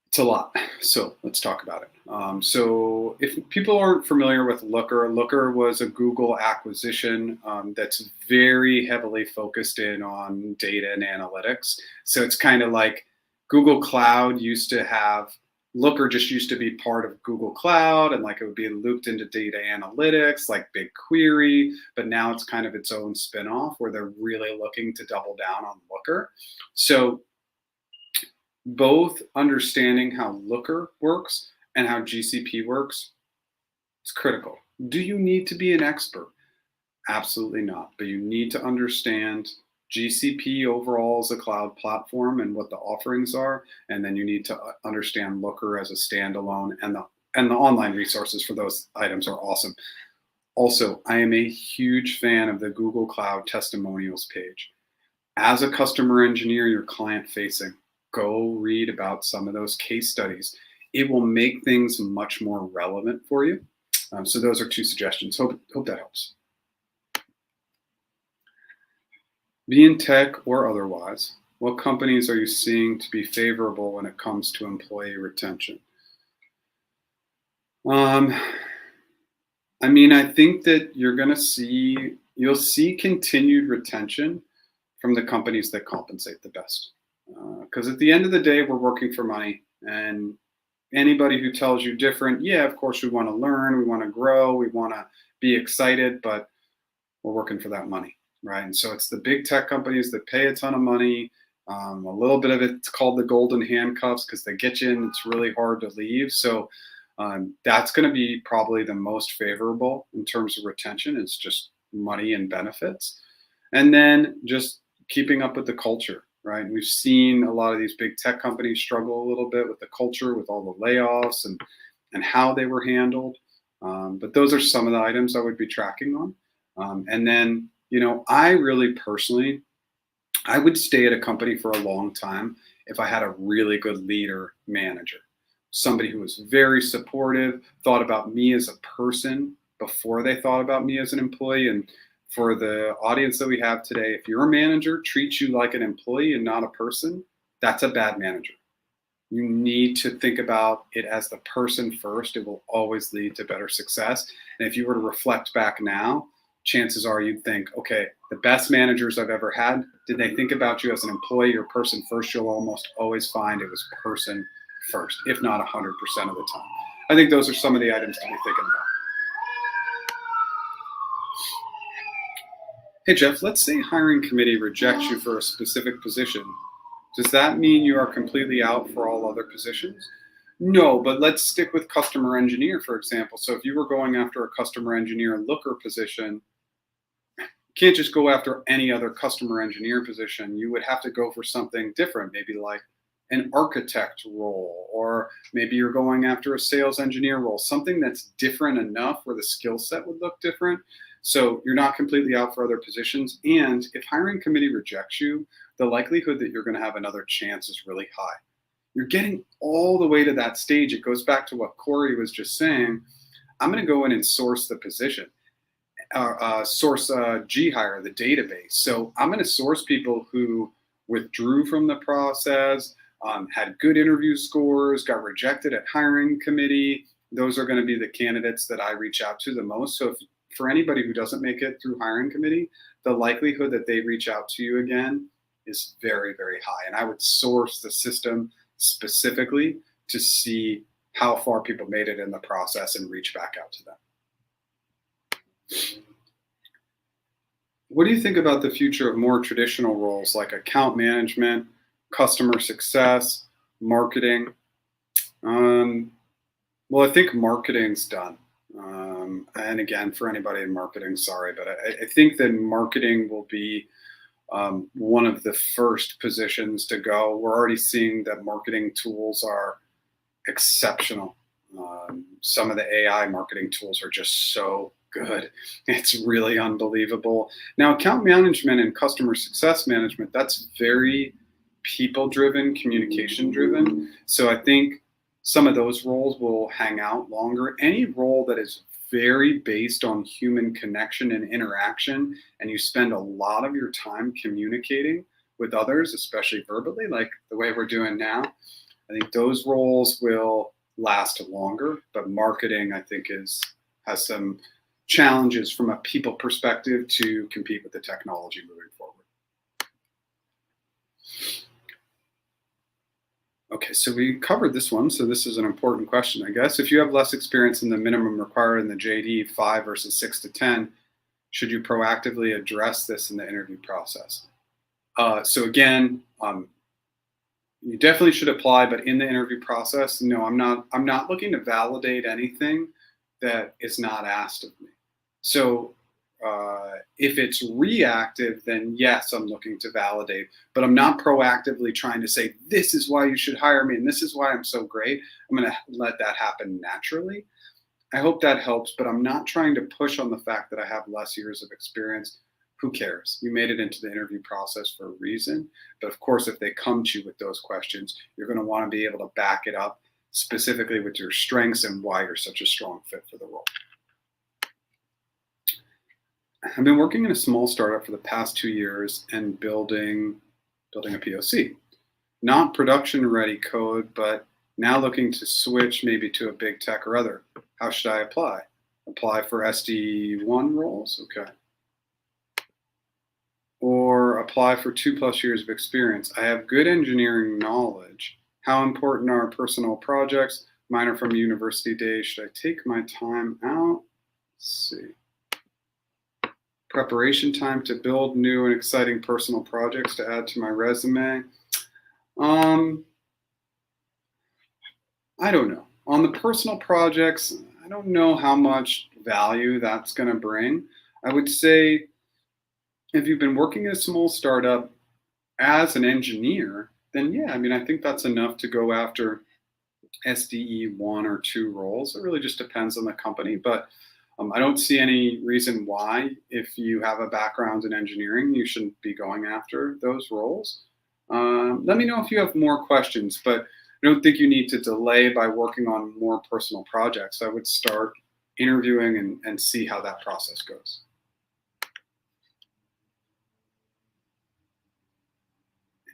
It's a lot, so let's talk about it. So if people aren't familiar with Looker, Looker was a Google acquisition that's very heavily focused in on data and analytics. So it's kind of like Google Cloud used to have, Looker just used to be part of Google Cloud, and like it would be looped into data analytics like BigQuery, but now it's kind of its own spinoff where they're really looking to double down on Looker. So both understanding how Looker works and how GCP works is critical. Do you need to be an expert? Absolutely not, but you need to understand GCP overall as a cloud platform and what the offerings are, and then you need to understand Looker as a standalone, and the online resources for those items are awesome. Also, I am a huge fan of the Google Cloud testimonials page. As a customer engineer, you're client facing. Go read about some of those case studies. It will make things much more relevant for you. So those are 2 suggestions. Hope that helps. Be in tech or otherwise, what companies are you seeing to be favorable when it comes to employee retention? I think that you'll see continued retention from the companies that compensate the best. Because at the end of the day, we're working for money, and anybody who tells you different, yeah, of course we want to learn, we want to grow, we want to be excited, but we're working for that money, right? And so it's the big tech companies that pay a ton of money. A little bit of it's called the golden handcuffs because they get you in, it's really hard to leave. So that's going to be probably the most favorable in terms of retention. It's just money and benefits. And then just keeping up with the culture, right? And we've seen a lot of these big tech companies struggle a little bit with the culture, with all the layoffs, and and how they were handled. But those are some of the items I would be tracking on. And then, I really personally, I would stay at a company for a long time if I had a really good leader manager, somebody who was very supportive, thought about me as a person before they thought about me as an employee. And for the audience that we have today, if your manager treats you like an employee and not a person, that's a bad manager. You need to think about it as the person first. It will always lead to better success. And if you were to reflect back now, chances are you'd think, okay, the best managers I've ever had, did they think about you as an employee or person first? You'll almost always find it was person first, if not 100% of the time. I think those are some of the items to be thinking about. Hey, Jeff, let's say hiring committee rejects you for a specific position. Does that mean you are completely out for all other positions? No, but let's stick with customer engineer, for example. So if you were going after a customer engineer looker position, you can't just go after any other customer engineer position. You would have to go for something different, maybe like an architect role, or maybe you're going after a sales engineer role, something that's different enough where the skill set would look different. So you're not completely out for other positions. And if hiring committee rejects you, the likelihood that you're going to have another chance is really high. You're getting all the way to that stage. It goes back to what Corey was just saying. I'm going to go in and source the position, source GHire, the database. So I'm going to source people who withdrew from the process, had good interview scores, got rejected at hiring committee. Those are going to be the candidates that I reach out to the most. So for anybody who doesn't make it through hiring committee, the likelihood that they reach out to you again is very, very high. And I would source the system specifically to see how far people made it in the process and reach back out to them. What do you think about the future of more traditional roles like account management, customer success, marketing? Well, I think marketing's done. And again, for anybody in marketing, sorry, but I think that marketing will be one of the first positions to go. We're already seeing that marketing tools are exceptional. Some of the AI marketing tools are just so good. It's really unbelievable. Now, account management and customer success management, that's very people-driven, communication-driven. So I think some of those roles will hang out longer. Any role that is very based on human connection and interaction, and you spend a lot of your time communicating with others, especially verbally, like the way we're doing now, I think those roles will last longer. But marketing, I think, has some challenges from a people perspective to compete with the technology moving forward. Okay, so we covered this one, so this is an important question, I guess. If you have less experience than the minimum required in the JD, 5 versus 6 to 10, should you proactively address this in the interview process? So again, you definitely should apply, but in the interview process, no, I'm not looking to validate anything that is not asked of me. So if it's reactive, then yes, I'm looking to validate, but I'm not proactively trying to say, this is why you should hire me and this is why I'm so great. I'm going to let that happen naturally. I hope that helps, but I'm not trying to push on the fact that I have less years of experience. Who cares? You made it into the interview process for a reason. But of course, if they come to you with those questions, you're going to want to be able to back it up specifically with your strengths and why you're such a strong fit for the role. I've been working in a small startup for the past 2 years and building a POC. Not production ready code, but now looking to switch maybe to a big tech or other. How should I apply? Apply for SD1 roles? Okay. Or apply for 2+ years of experience. I have good engineering knowledge. How important are personal projects? Mine are from university days. Should I take my time out? Let's see. Preparation time to build new and exciting personal projects to add to my resume. I don't know. On the personal projects, I don't know how much value that's going to bring. I would say if you've been working at a small startup as an engineer, then yeah, I mean, I think that's enough to go after SDE 1 or 2 roles. It really just depends on the company, but I don't see any reason why, if you have a background in engineering, you shouldn't be going after those roles. Let me know if you have more questions, but I don't think you need to delay by working on more personal projects. I would start interviewing and see how that process goes.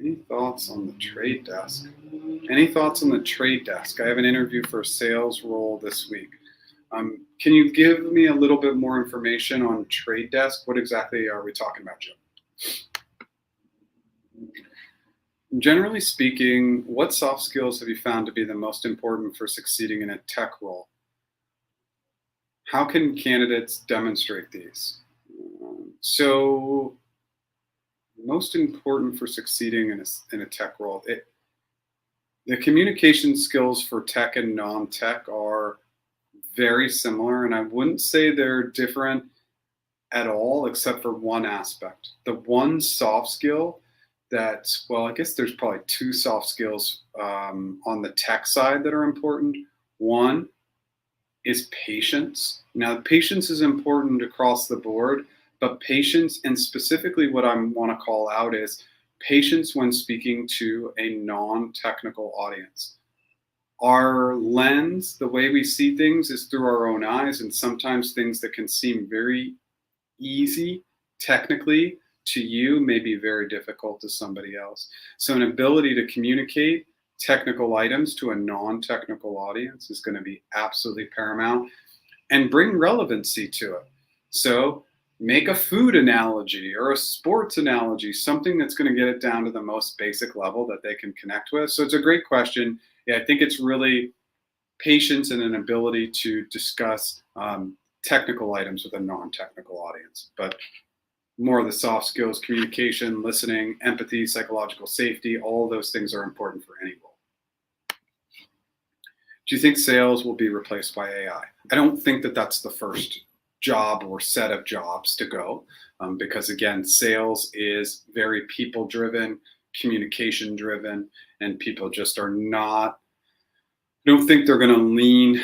Any thoughts on the trade desk? Any thoughts on the trade desk? I have an interview for a sales role this week. Can you give me a little bit more information on trade desk? What exactly are we talking about, Jim? Generally speaking, what soft skills have you found to be the most important for succeeding in a tech role? How can candidates demonstrate these? So, most important for succeeding in a tech role, the communication skills for tech and non-tech are very similar, and I wouldn't say they're different at all, except for one aspect. The one soft skill that, well, I guess there's probably 2 soft skills on the tech side that are important. One is patience. Now, patience is important across the board, but patience, and specifically what I want to call out, is patience when speaking to a non-technical audience. Our lens, the way we see things, is through our own eyes, and sometimes things that can seem very easy technically to you may be very difficult to somebody else. So an ability to communicate technical items to a non-technical audience is going to be absolutely paramount, and bring relevancy to it. So make a food analogy or a sports analogy, something that's going to get it down to the most basic level that they can connect with. So it's a great question. Yeah, I think it's really patience and an ability to discuss technical items with a non-technical audience. But more of the soft skills, communication, listening, empathy, psychological safety, all of those things are important for any role. Do you think sales will be replaced by AI? I don't think that that's the first job or set of jobs to go, because again, sales is very people driven, communication driven, and people just are not, I don't think they're going to lean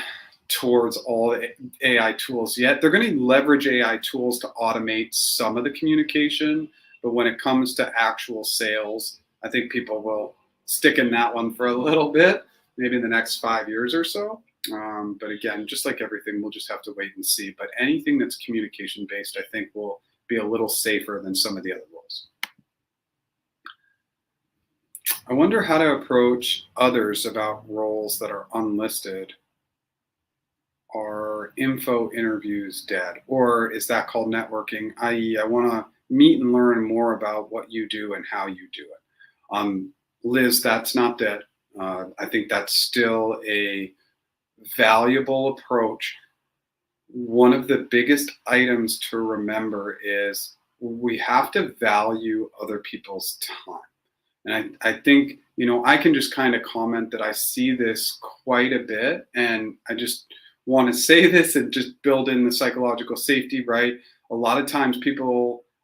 towards all the AI tools yet. They're going to leverage AI tools to automate some of the communication, but when it comes to actual sales, I think people will stick in that one for a little bit, maybe in the next 5 years or so. But again, just like everything, we'll just have to wait and see. But anything that's communication based, I think, will be a little safer than some of the other roles. I wonder how to approach others about roles that are unlisted. Are info interviews dead? Or is that called networking? I.e., I want to meet and learn more about what you do and how you do it. Liz, that's not dead. I think that's still a valuable approach. One of the biggest items to remember is we have to value other people's time. And I think, I can just kind of comment that I see this quite a bit, and I just want to say this and just build in the psychological safety, right? A lot of times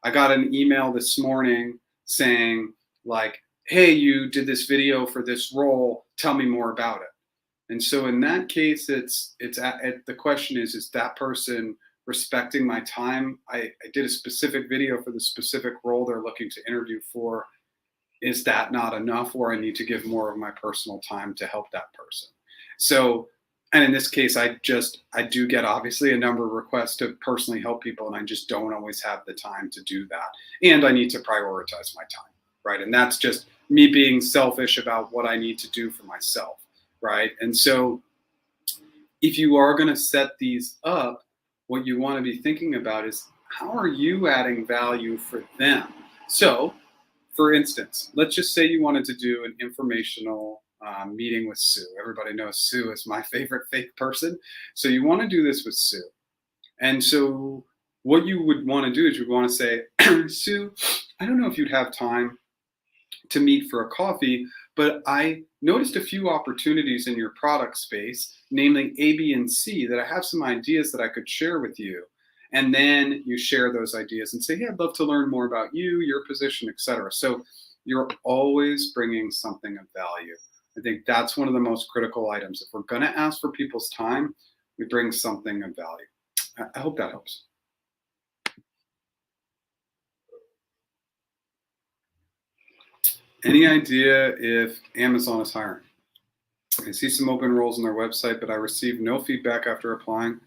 I got an email this morning saying like, hey, you did this video for this role, tell me more about it. And so in that case, the question is that person respecting my time? I did a specific video for the specific role they're looking to interview for. Is that not enough, or I need to give more of my personal time to help that person? So, and in this case, I do get obviously a number of requests to personally help people, and I just don't always have the time to do that. And I need to prioritize my time, right? And that's just me being selfish about what I need to do for myself, right? And so if you are going to set these up, what you want to be thinking about is, how are you adding value for them? So, for instance, let's just say you wanted to do an informational meeting with Sue. Everybody knows Sue is my favorite fake person. So you want to do this with Sue. And so what you would want to do is you'd want to say, Sue, I don't know if you'd have time to meet for a coffee, but I noticed a few opportunities in your product space, namely A, B, and C, that I have some ideas that I could share with you. And then you share those ideas and say, hey, I'd love to learn more about you, your position, etc. So you're always bringing something of value. I think that's one of the most critical items. If we're going to ask for people's time, we bring something of value. I hope that helps. Any idea if Amazon is hiring? I see some open roles on their website, but I received no feedback after applying,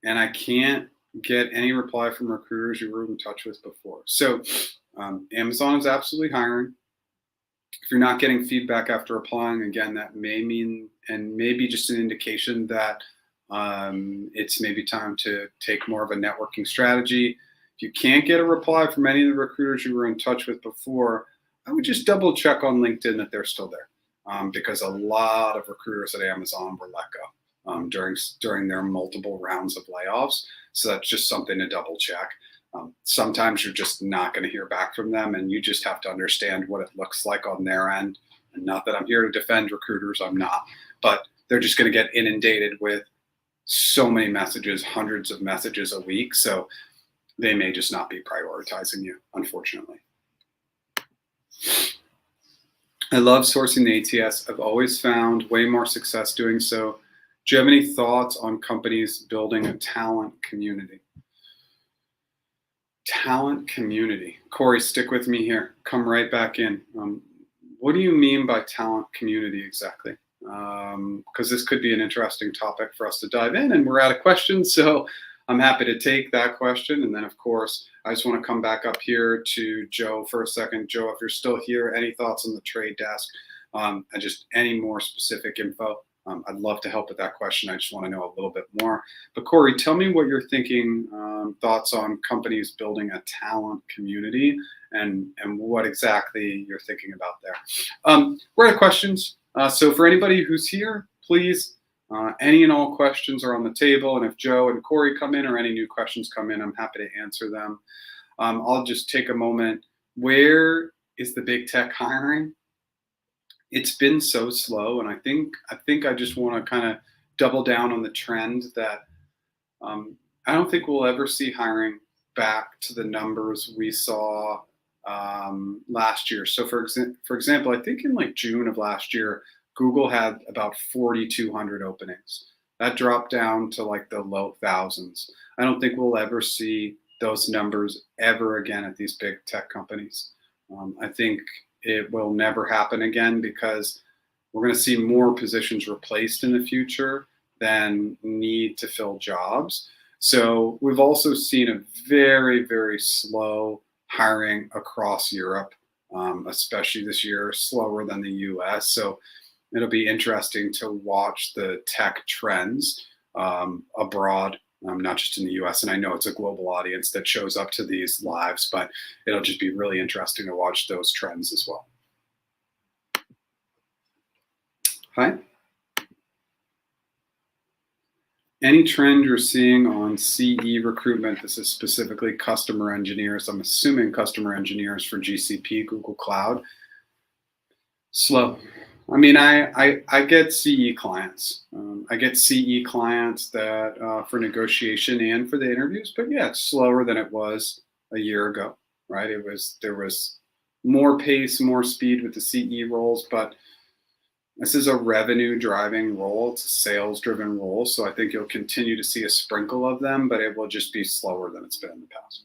and I can't get any reply from recruiters you were in touch with before. So Amazon is absolutely hiring. If you're not getting feedback after applying, again, that may mean, and maybe just an indication that it's maybe time to take more of a networking strategy. If you can't get a reply from any of the recruiters you were in touch with before, I would just double check on LinkedIn that they're still there, because a lot of recruiters at Amazon were let go during their multiple rounds of layoffs. So that's just something to double check. Sometimes you're just not going to hear back from them, and you just have to understand what it looks like on their end. And not that I'm here to defend recruiters, I'm not, but they're just going to get inundated with so many messages, hundreds of messages a week. So they may just not be prioritizing you, unfortunately. I love sourcing the ATS. I've always found way more success doing so. Do you have any thoughts on companies building a talent community? Talent community. Corey, stick with me here. Come right back in. What do you mean by talent community exactly? Because this could be an interesting topic for us to dive in, and we're out of questions, so I'm happy to take that question. And then, of course, I just want to come back up here to Joe for a second. Joe, if you're still here, any thoughts on the trade desk? And just any more specific info? I'd love to help with that question. I just want to know a little bit more. But Corey, tell me what you're thinking, thoughts on companies building a talent community, and what exactly you're thinking about there. We're out of questions. So for anybody who's here, please, any and all questions are on the table. And if Joe and Corey come in, or any new questions come in, I'm happy to answer them. I'll just take a moment. Where is the big tech hiring? It's been so slow, and I think I just want to kind of double down on the trend that I don't think we'll ever see hiring back to the numbers we saw last year. So for example, I think in like June of last year, Google had about 4,200 openings. That dropped down to like the low thousands. I don't think we'll ever see those numbers ever again at these big tech companies. I think it will never happen again, because we're going to see more positions replaced in the future than need to fill jobs. So we've also seen a very, very slow hiring across Europe, especially this year, slower than the US. So it'll be interesting to watch the tech trends abroad, not just in the US. And I know it's a global audience that shows up to these lives, but it'll just be really interesting to watch those trends as well. Hi. Any trend you're seeing on CE recruitment? This is specifically customer engineers. I'm assuming customer engineers for GCP, Google Cloud. Slow. I mean, I get CE clients. I get CE clients that for negotiation and for the interviews, but yeah, it's slower than it was a year ago, right? There was more pace, more speed with the CE roles, but this is a revenue driving role. It's a sales driven role. So I think you'll continue to see a sprinkle of them, but it will just be slower than it's been in the past.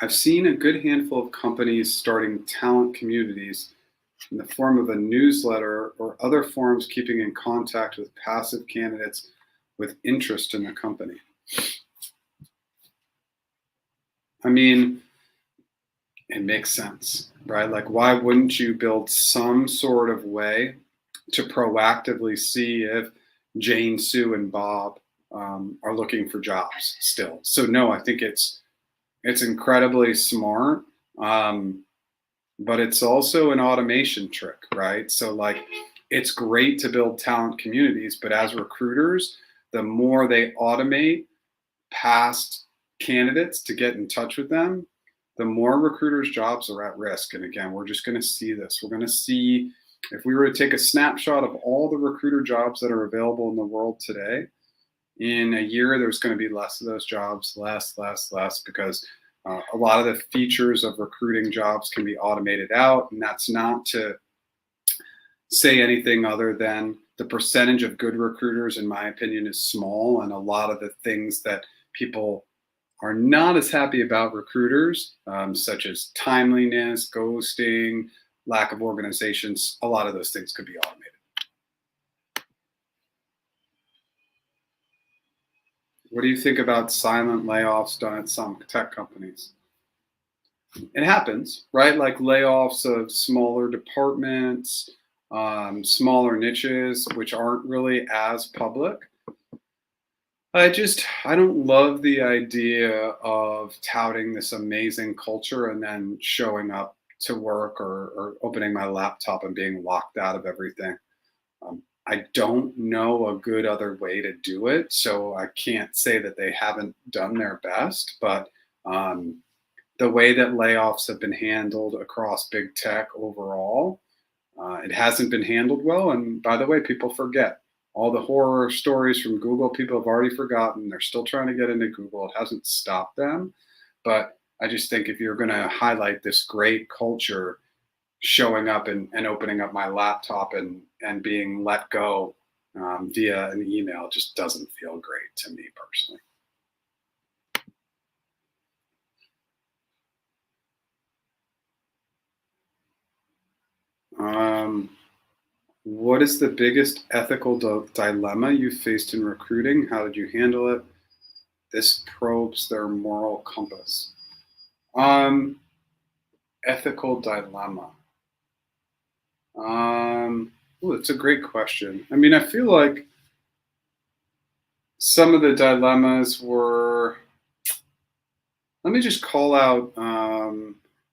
I've seen a good handful of companies starting talent communities in the form of a newsletter or other forums, keeping in contact with passive candidates with interest in the company. I mean, it makes sense, right? Like, why wouldn't you build some sort of way to proactively see if Jane, Sue, and Bob are looking for jobs still? So no, I think it's incredibly smart, but it's also an automation trick, right? So like, it's great to build talent communities, but as recruiters, the more they automate past candidates to get in touch with them, the more recruiters' jobs are at risk. And again, we're just going to see this. We're going to see, if we were to take a snapshot of all the recruiter jobs that are available in the world today, in a year, there's going to be less of those jobs, less, because A lot of the features of recruiting jobs can be automated out, and that's not to say anything other than the percentage of good recruiters, in my opinion, is small. And a lot of the things that people are not as happy about recruiters, such as timeliness, ghosting, lack of organizations, a lot of those things could be automated. What do you think about silent layoffs done at some tech companies? It happens, right? Like layoffs of smaller departments, smaller niches, which aren't really as public. I don't love the idea of touting this amazing culture and then showing up to work or opening my laptop and being locked out of everything. I don't know a good other way to do it, so I can't say that they haven't done their best, but the way that layoffs have been handled across big tech overall, it hasn't been handled well. And by the way, people forget. All the horror stories from Google, people have already forgotten. They're still trying to get into Google. It hasn't stopped them. But I just think if you're going to highlight this great culture, showing up and opening up my laptop and being let go via an email just doesn't feel great to me personally. What is the biggest ethical dilemma you faced in recruiting? How did you handle it? This probes their moral compass. Ethical dilemma. It's a great question. I mean, I feel like some of the dilemmas were. Let me just call out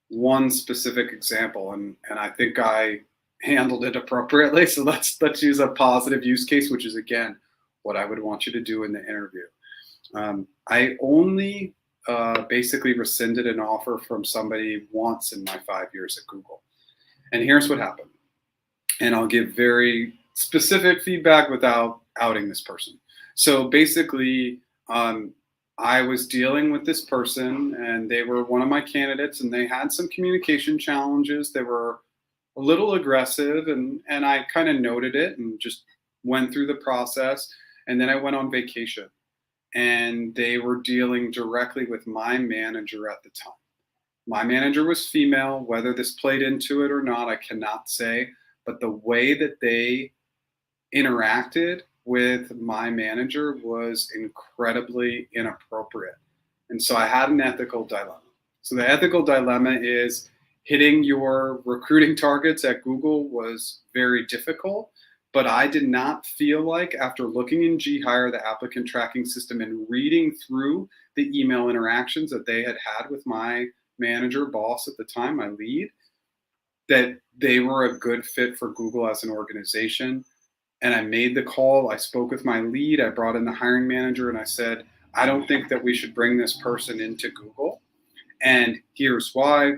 one specific example, and I think I handled it appropriately. So let's use a positive use case, which is again what I would want you to do in the interview. I only basically rescinded an offer from somebody once in my 5 years at Google, and here's what happened. And I'll give very specific feedback without outing this person. So basically, I was dealing with this person, and they were one of my candidates, and they had some communication challenges. They were a little aggressive, and I kind of noted it and just went through the process. And then I went on vacation, and they were dealing directly with my manager at the time. My manager was female. Whether this played into it or not, I cannot say. But the way that they interacted with my manager was incredibly inappropriate. And so I had an ethical dilemma. So the ethical dilemma is hitting your recruiting targets at Google was very difficult, but I did not feel like, after looking in GHire, the applicant tracking system, and reading through the email interactions that they had had with my manager, boss at the time, my lead, that they were a good fit for Google as an organization. And I made the call. I spoke with my lead. I brought in the hiring manager, and I said, I don't think that we should bring this person into Google. And here's why.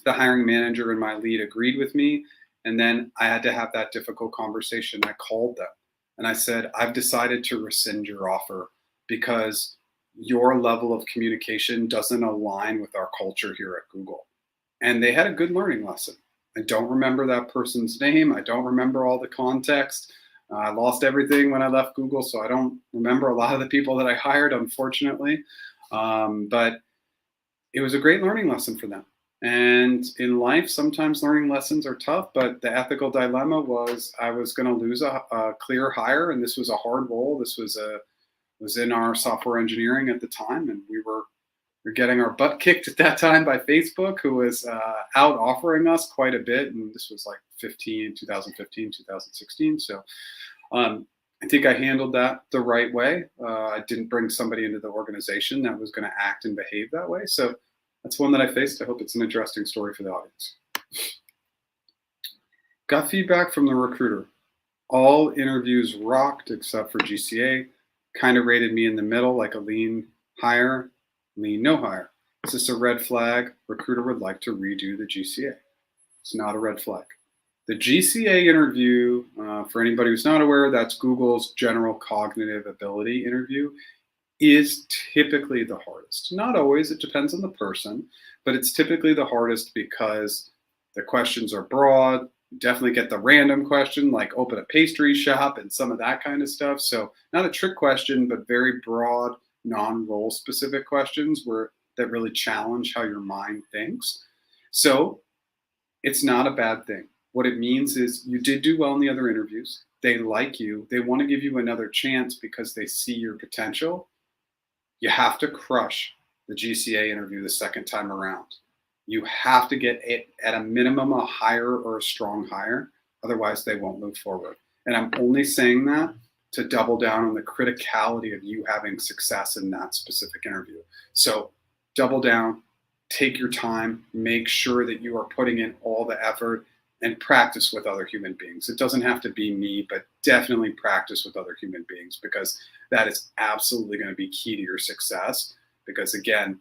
The hiring manager and my lead agreed with me. And then I had to have that difficult conversation. I called them and I said, I've decided to rescind your offer because your level of communication doesn't align with our culture here at Google. And they had a good learning lesson. I don't remember that person's name. I don't remember all the context. I lost everything when I left Google, so I don't remember a lot of the people that I hired, unfortunately. But it was a great learning lesson for them. And in life, sometimes learning lessons are tough, but the ethical dilemma was I was going to lose a clear hire, and this was a hard role. This was in our software engineering at the time, and we were getting our butt kicked at that time by Facebook, who was out offering us quite a bit. And this was like 2015, 2016. So I think I handled that the right way. I didn't bring somebody into the organization that was going to act and behave that way. So that's one that I faced. I hope it's an interesting story for the audience. Got feedback from the recruiter. All interviews rocked except for GCA. Kind of rated me in the middle, like a lean hire, lean no hire. Is this a red flag? Recruiter would like to redo the GCA. It's not a red flag. The GCA interview, for anybody who's not aware, that's Google's general cognitive ability interview. is typically the hardest. Not always, it depends on the person, but it's typically the hardest because the questions are broad. You definitely get the random question like open a pastry shop and some of that kind of stuff. So not a trick question, but very broad, non-role specific questions that really challenge how your mind thinks. So it's not a bad thing. What it means is you did do well in the other interviews. They like you. They want to give you another chance because they see your potential. You have to crush the GCA interview the second time around. You have to get it at a minimum a hire or a strong hire. Otherwise, they won't move forward. And I'm only saying that to double down on the criticality of you having success in that specific interview. So double down, take your time, make sure that you are putting in all the effort, and practice with other human beings. It doesn't have to be me, but definitely practice with other human beings, because that is absolutely going to be key to your success. Because again,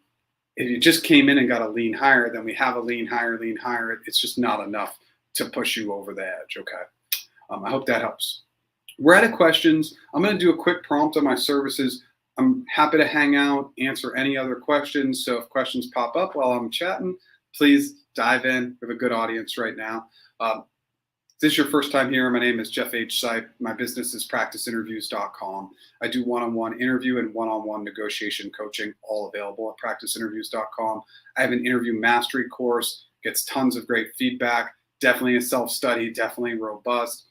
if you just came in and got a lean hire, then we have a lean hire. It's just not enough to push you over the edge, okay? I hope that helps. We're out of questions. I'm going to do a quick prompt on my services. I'm happy to hang out, answer any other questions. So if questions pop up while I'm chatting, please dive in. We have a good audience right now. If this is your first time here, my name is Jeff H. Sipe. My business is practiceinterviews.com. I do one-on-one interview and one-on-one negotiation coaching, all available at practiceinterviews.com. I have an interview mastery course, gets tons of great feedback, definitely a self-study, definitely robust.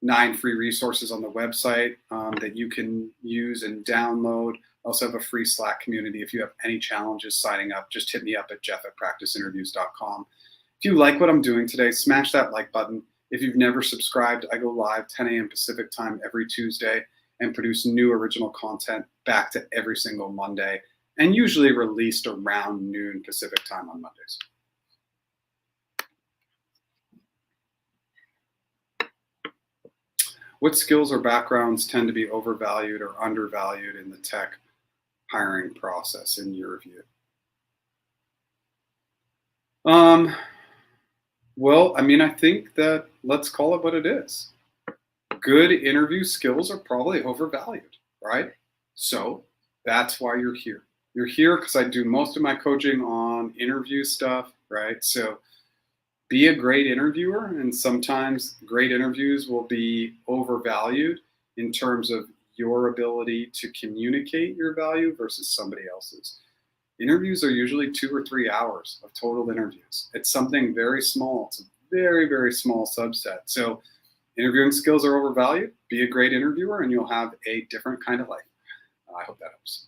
9 free resources on the website that you can use and download. I also have a free Slack community. If you have any challenges signing up, just hit me up at jeff@practiceinterviews.com. If you like what I'm doing today, smash that like button. If you've never subscribed, I go live 10 a.m. Pacific time every Tuesday and produce new original content back to every single Monday, and usually released around noon Pacific time on Mondays. What skills or backgrounds tend to be overvalued or undervalued in the tech hiring process in your view? Well, I mean, I think that let's call it what it is. Good interview skills are probably overvalued, right? So that's why you're here. You're here because I do most of my coaching on interview stuff, right? So be a great interviewer, and sometimes great interviews will be overvalued in terms of your ability to communicate your value versus somebody else's. Interviews are usually 2 or 3 hours of total interviews. It's something very small. It's a very, very small subset. So interviewing skills are overvalued. Be a great interviewer and you'll have a different kind of life. I hope that helps.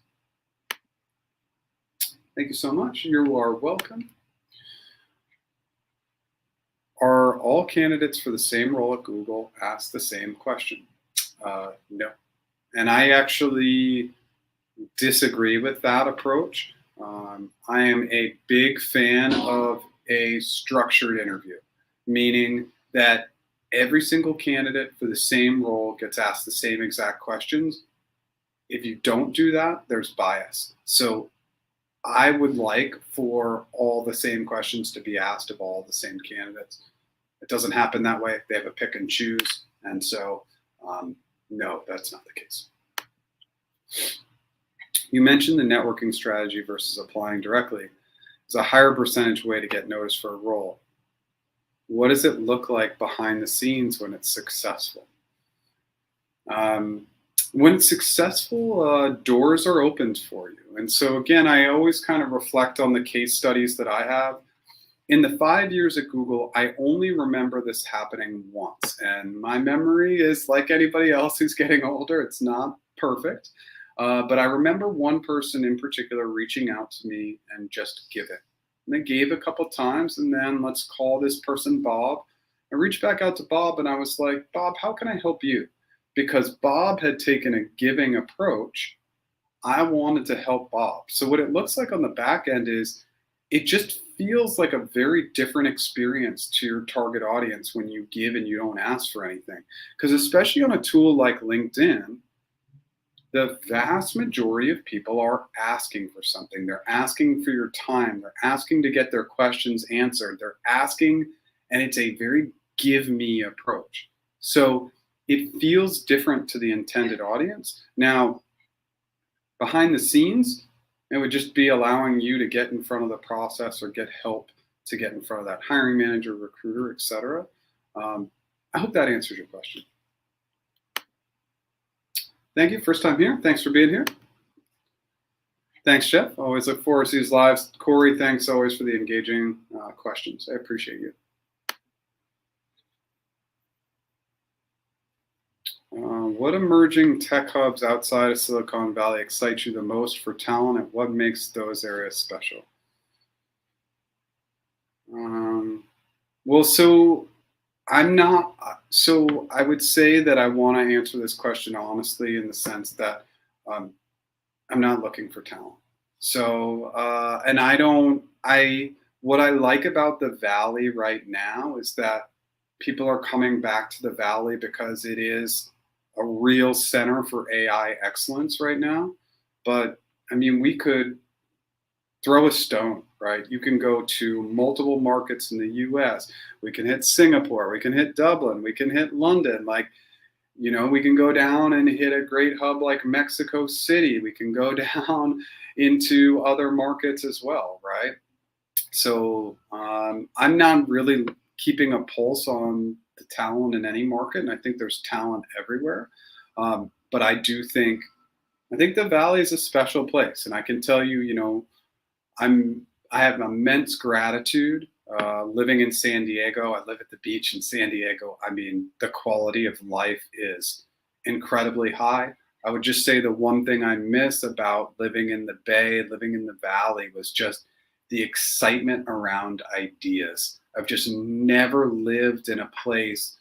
Thank you so much. You are welcome. Are all candidates for the same role at Google asked the same question? No. And I actually disagree with that approach. I am a big fan of a structured interview, meaning that every single candidate for the same role gets asked the same exact questions. If you don't do that, there's bias. So I would like for all the same questions to be asked of all the same candidates. It doesn't happen that way. They have a pick and choose. And so, no, that's not the case. You mentioned the networking strategy versus applying directly. It's a higher percentage way to get noticed for a role. What does it look like behind the scenes when it's successful? When it's successful, doors are opened for you. And so again, I always kind of reflect on the case studies that I have. In the 5 years at Google, I only remember this happening once. And my memory is like anybody else who's getting older. It's not perfect. But I remember one person in particular reaching out to me and just giving. And they gave a couple times, and then let's call this person Bob. I reached back out to Bob and I was like, Bob, how can I help you? Because Bob had taken a giving approach. I wanted to help Bob. So what it looks like on the back end is it just feels like a very different experience to your target audience when you give and you don't ask for anything. Because especially on a tool like LinkedIn, the vast majority of people are asking for something. They're asking for your time. They're asking to get their questions answered. They're asking, and it's a very give me approach. So it feels different to the intended audience. Now, Behind the scenes, it would just be allowing you to get in front of the process or get help to get in front of that hiring manager, recruiter, etc. I hope that answers your question. Thank you. First time here. Thanks for being here. Thanks, Jeff. Always look forward to these lives. Corey, thanks always for the engaging questions. I appreciate you. What emerging tech hubs outside of Silicon Valley excite you the most for talent, and what makes those areas special? Well, so I'm not, so I would say that I want to answer this question honestly in the sense that I'm not looking for talent. So, and what I like about the Valley right now is that people are coming back to the Valley because it is a real center for AI excellence right now. But I mean, we could throw a stone, right? You can go to multiple markets in the US. We can hit Singapore, we can hit Dublin, we can hit London. Like, you know, we can go down and hit a great hub like Mexico City. We can go down into other markets as well, right? So I'm not really keeping a pulse on the talent in any market, and I think there's talent everywhere. But I think the Valley is a special place, and I can tell you, you know, I have immense gratitude living in San Diego. I live at the beach in San Diego. I mean, the quality of life is incredibly high. I would just say the one thing I miss about living in the Bay, living in the Valley, was just the excitement around ideas. I've just never lived in a place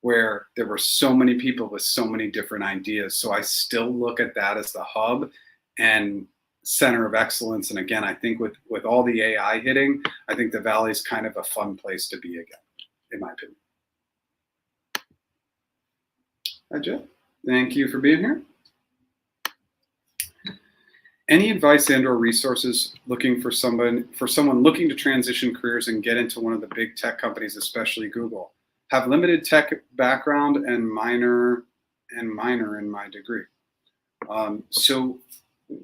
where there were so many people with so many different ideas. So I still look at that as the hub and center of excellence. And again, I think with all the AI hitting, I think the Valley is kind of a fun place to be again, in my opinion. Hi, Jeff. Thank you for being here. Any advice and/or resources looking for someone looking to transition careers and get into one of the big tech companies, especially Google? Have limited tech background and minor in my degree. So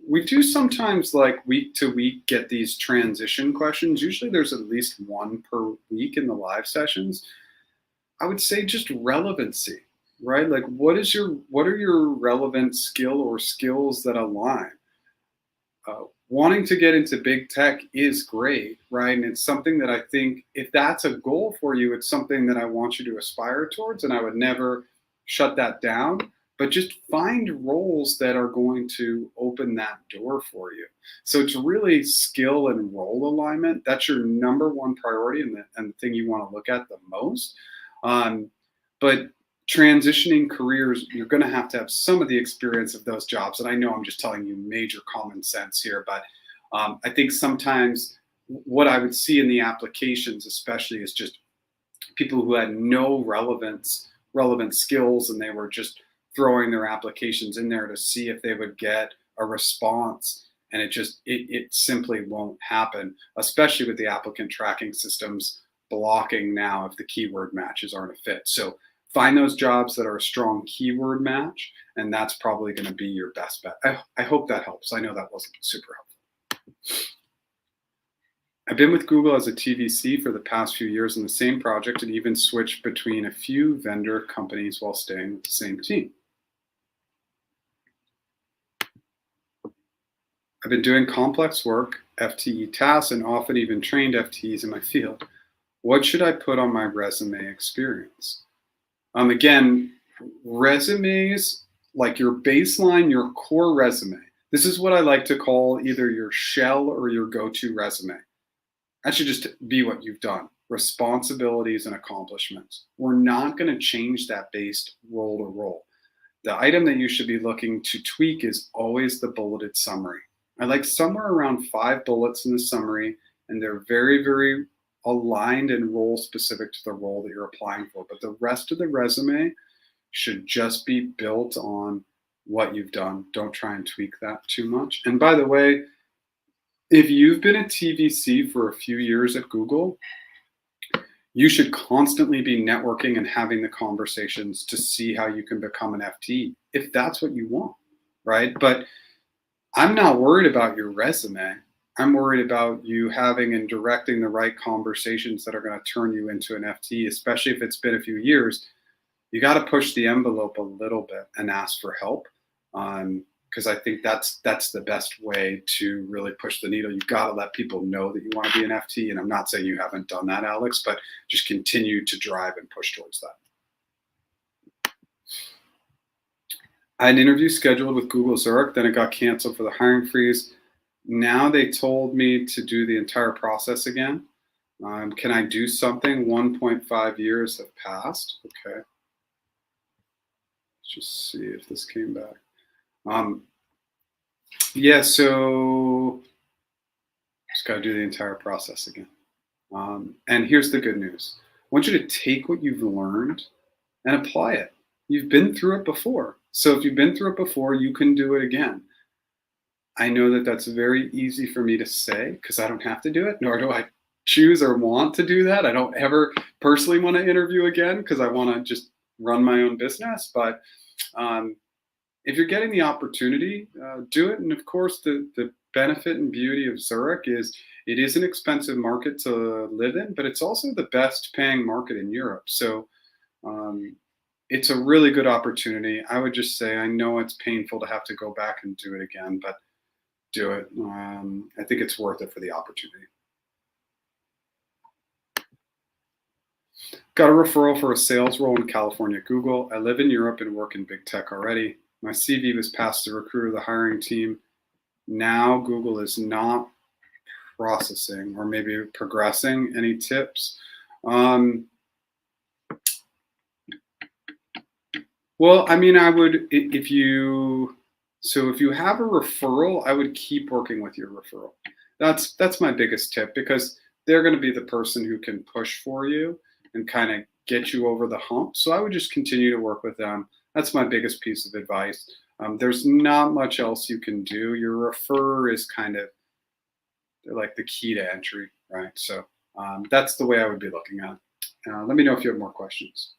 we do sometimes, like, week to week, get these transition questions. Usually there's at least one per week in the live sessions. I would say just relevancy, right? Like, what are your relevant skill or skills that align? Wanting to get into big tech is great, right? And it's something that I think, if that's a goal for you, it's something that I want you to aspire towards, and I would never shut that down. But just find roles that are going to open that door for you. So it's really skill and role alignment. That's your number one priority and the thing you want to look at the most. But transitioning careers, you're going to have some of the experience of those jobs. And I know I'm just telling you major common sense here, but I think sometimes what I would see in the applications especially is just people who had no relevant skills, and they were just throwing their applications in there to see if they would get a response. And it simply won't happen, especially with the applicant tracking systems blocking now if the keyword matches aren't a fit. So find those jobs that are a strong keyword match, and that's probably going to be your best bet. I hope that helps. I know that wasn't super helpful. I've been with Google as a TVC for the past few years in the same project, and even switched between a few vendor companies while staying with the same team. I've been doing complex work, FTE tasks, and often even trained FTEs in my field. What should I put on my resume experience? Again, resumes, like your baseline, your core resume. This is what I like to call either your shell or your go-to resume. That should just be what you've done, responsibilities and accomplishments. We're not going to change that based role to role. The item that you should be looking to tweak is always the bulleted summary. I like somewhere around 5 bullets in the summary, and they're very, very aligned and role specific to the role that you're applying for. But the rest of the resume should just be built on what you've done. Don't try and tweak that too much. And by the way, if you've been a TVC for a few years at Google, you should constantly be networking and having the conversations to see how you can become an FTE, if that's what you want, right? But I'm not worried about your resume. I'm worried about you having and directing the right conversations that are going to turn you into an FTE, especially if it's been a few years. You got to push the envelope a little bit and ask for help. Because I think that's the best way to really push the needle. You've got to let people know that you want to be an FT, and I'm not saying you haven't done that, Alex, but just continue to drive and push towards that. I had an interview scheduled with Google Zurich, then it got canceled for the hiring freeze. Now they told me to do the entire process again. Can I do something? 1.5 years have passed. Okay. Let's just see if this came back. Yeah, so just got to do the entire process again. And here's the good news. I want you to take what you've learned and apply it. You've been through it before. So if you've been through it before, you can do it again. I know that that's very easy for me to say because I don't have to do it, nor do I choose or want to do that. I don't ever personally want to interview again because I want to just run my own business. But if you're getting the opportunity, do it. And of course, the benefit and beauty of Zurich is it is an expensive market to live in, but it's also the best paying market in Europe. So it's a really good opportunity. I would just say, I know it's painful to have to go back and do it again, but do it. I think it's worth it for the opportunity. Got a referral for a sales role in California at Google. I live in Europe and work in big tech already. My CV was passed to the recruiter of the hiring team. Now Google is not processing or maybe progressing. Any tips? Well, I mean, I would, if you have a referral, I would keep working with your referral. That's my biggest tip because they're going to be the person who can push for you and kind of get you over the hump. So I would just continue to work with them. That's my biggest piece of advice. There's not much else you can do. Your referrer is kind of like the key to entry, right? So that's the way I would be looking at it. Let me know if you have more questions.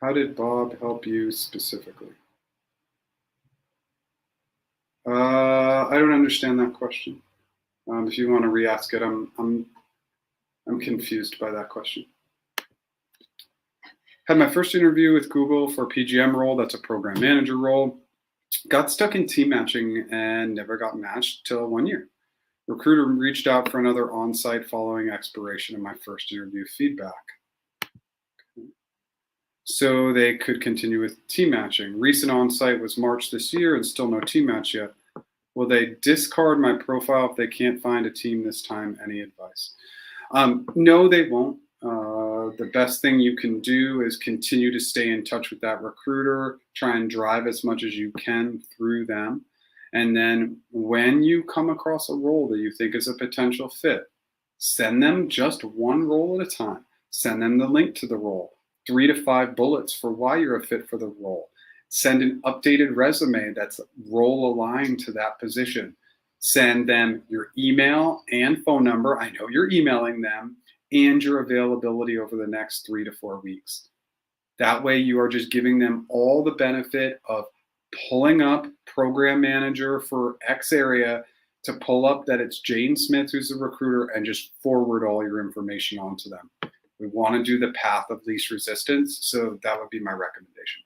How did Bob help you specifically? I don't understand that question. If you want to re-ask it, I'm confused by that question. Had my first interview with Google for a PGM role. That's a program manager role. Got stuck in team matching and never got matched till 1 year. Recruiter reached out for another onsite following expiration of my first interview feedback. So they could continue with team matching. Recent onsite was March this year and still no team match yet. Will they discard my profile if they can't find a team this time? Any advice? No, they won't. The best thing you can do is continue to stay in touch with that recruiter, try and drive as much as you can through them. And then when you come across a role that you think is a potential fit, send them just one role at a time. Send them the link to the role, 3 to 5 bullets for why you're a fit for the role. Send an updated resume that's role aligned to that position. Send them your email and phone number. I know you're emailing them, and your availability over the next 3 to 4 weeks. That way you are just giving them all the benefit of pulling up program manager for X area to pull up that it's Jane Smith who's the recruiter and just forward all your information onto them. We want to do the path of least resistance, so that would be my recommendation.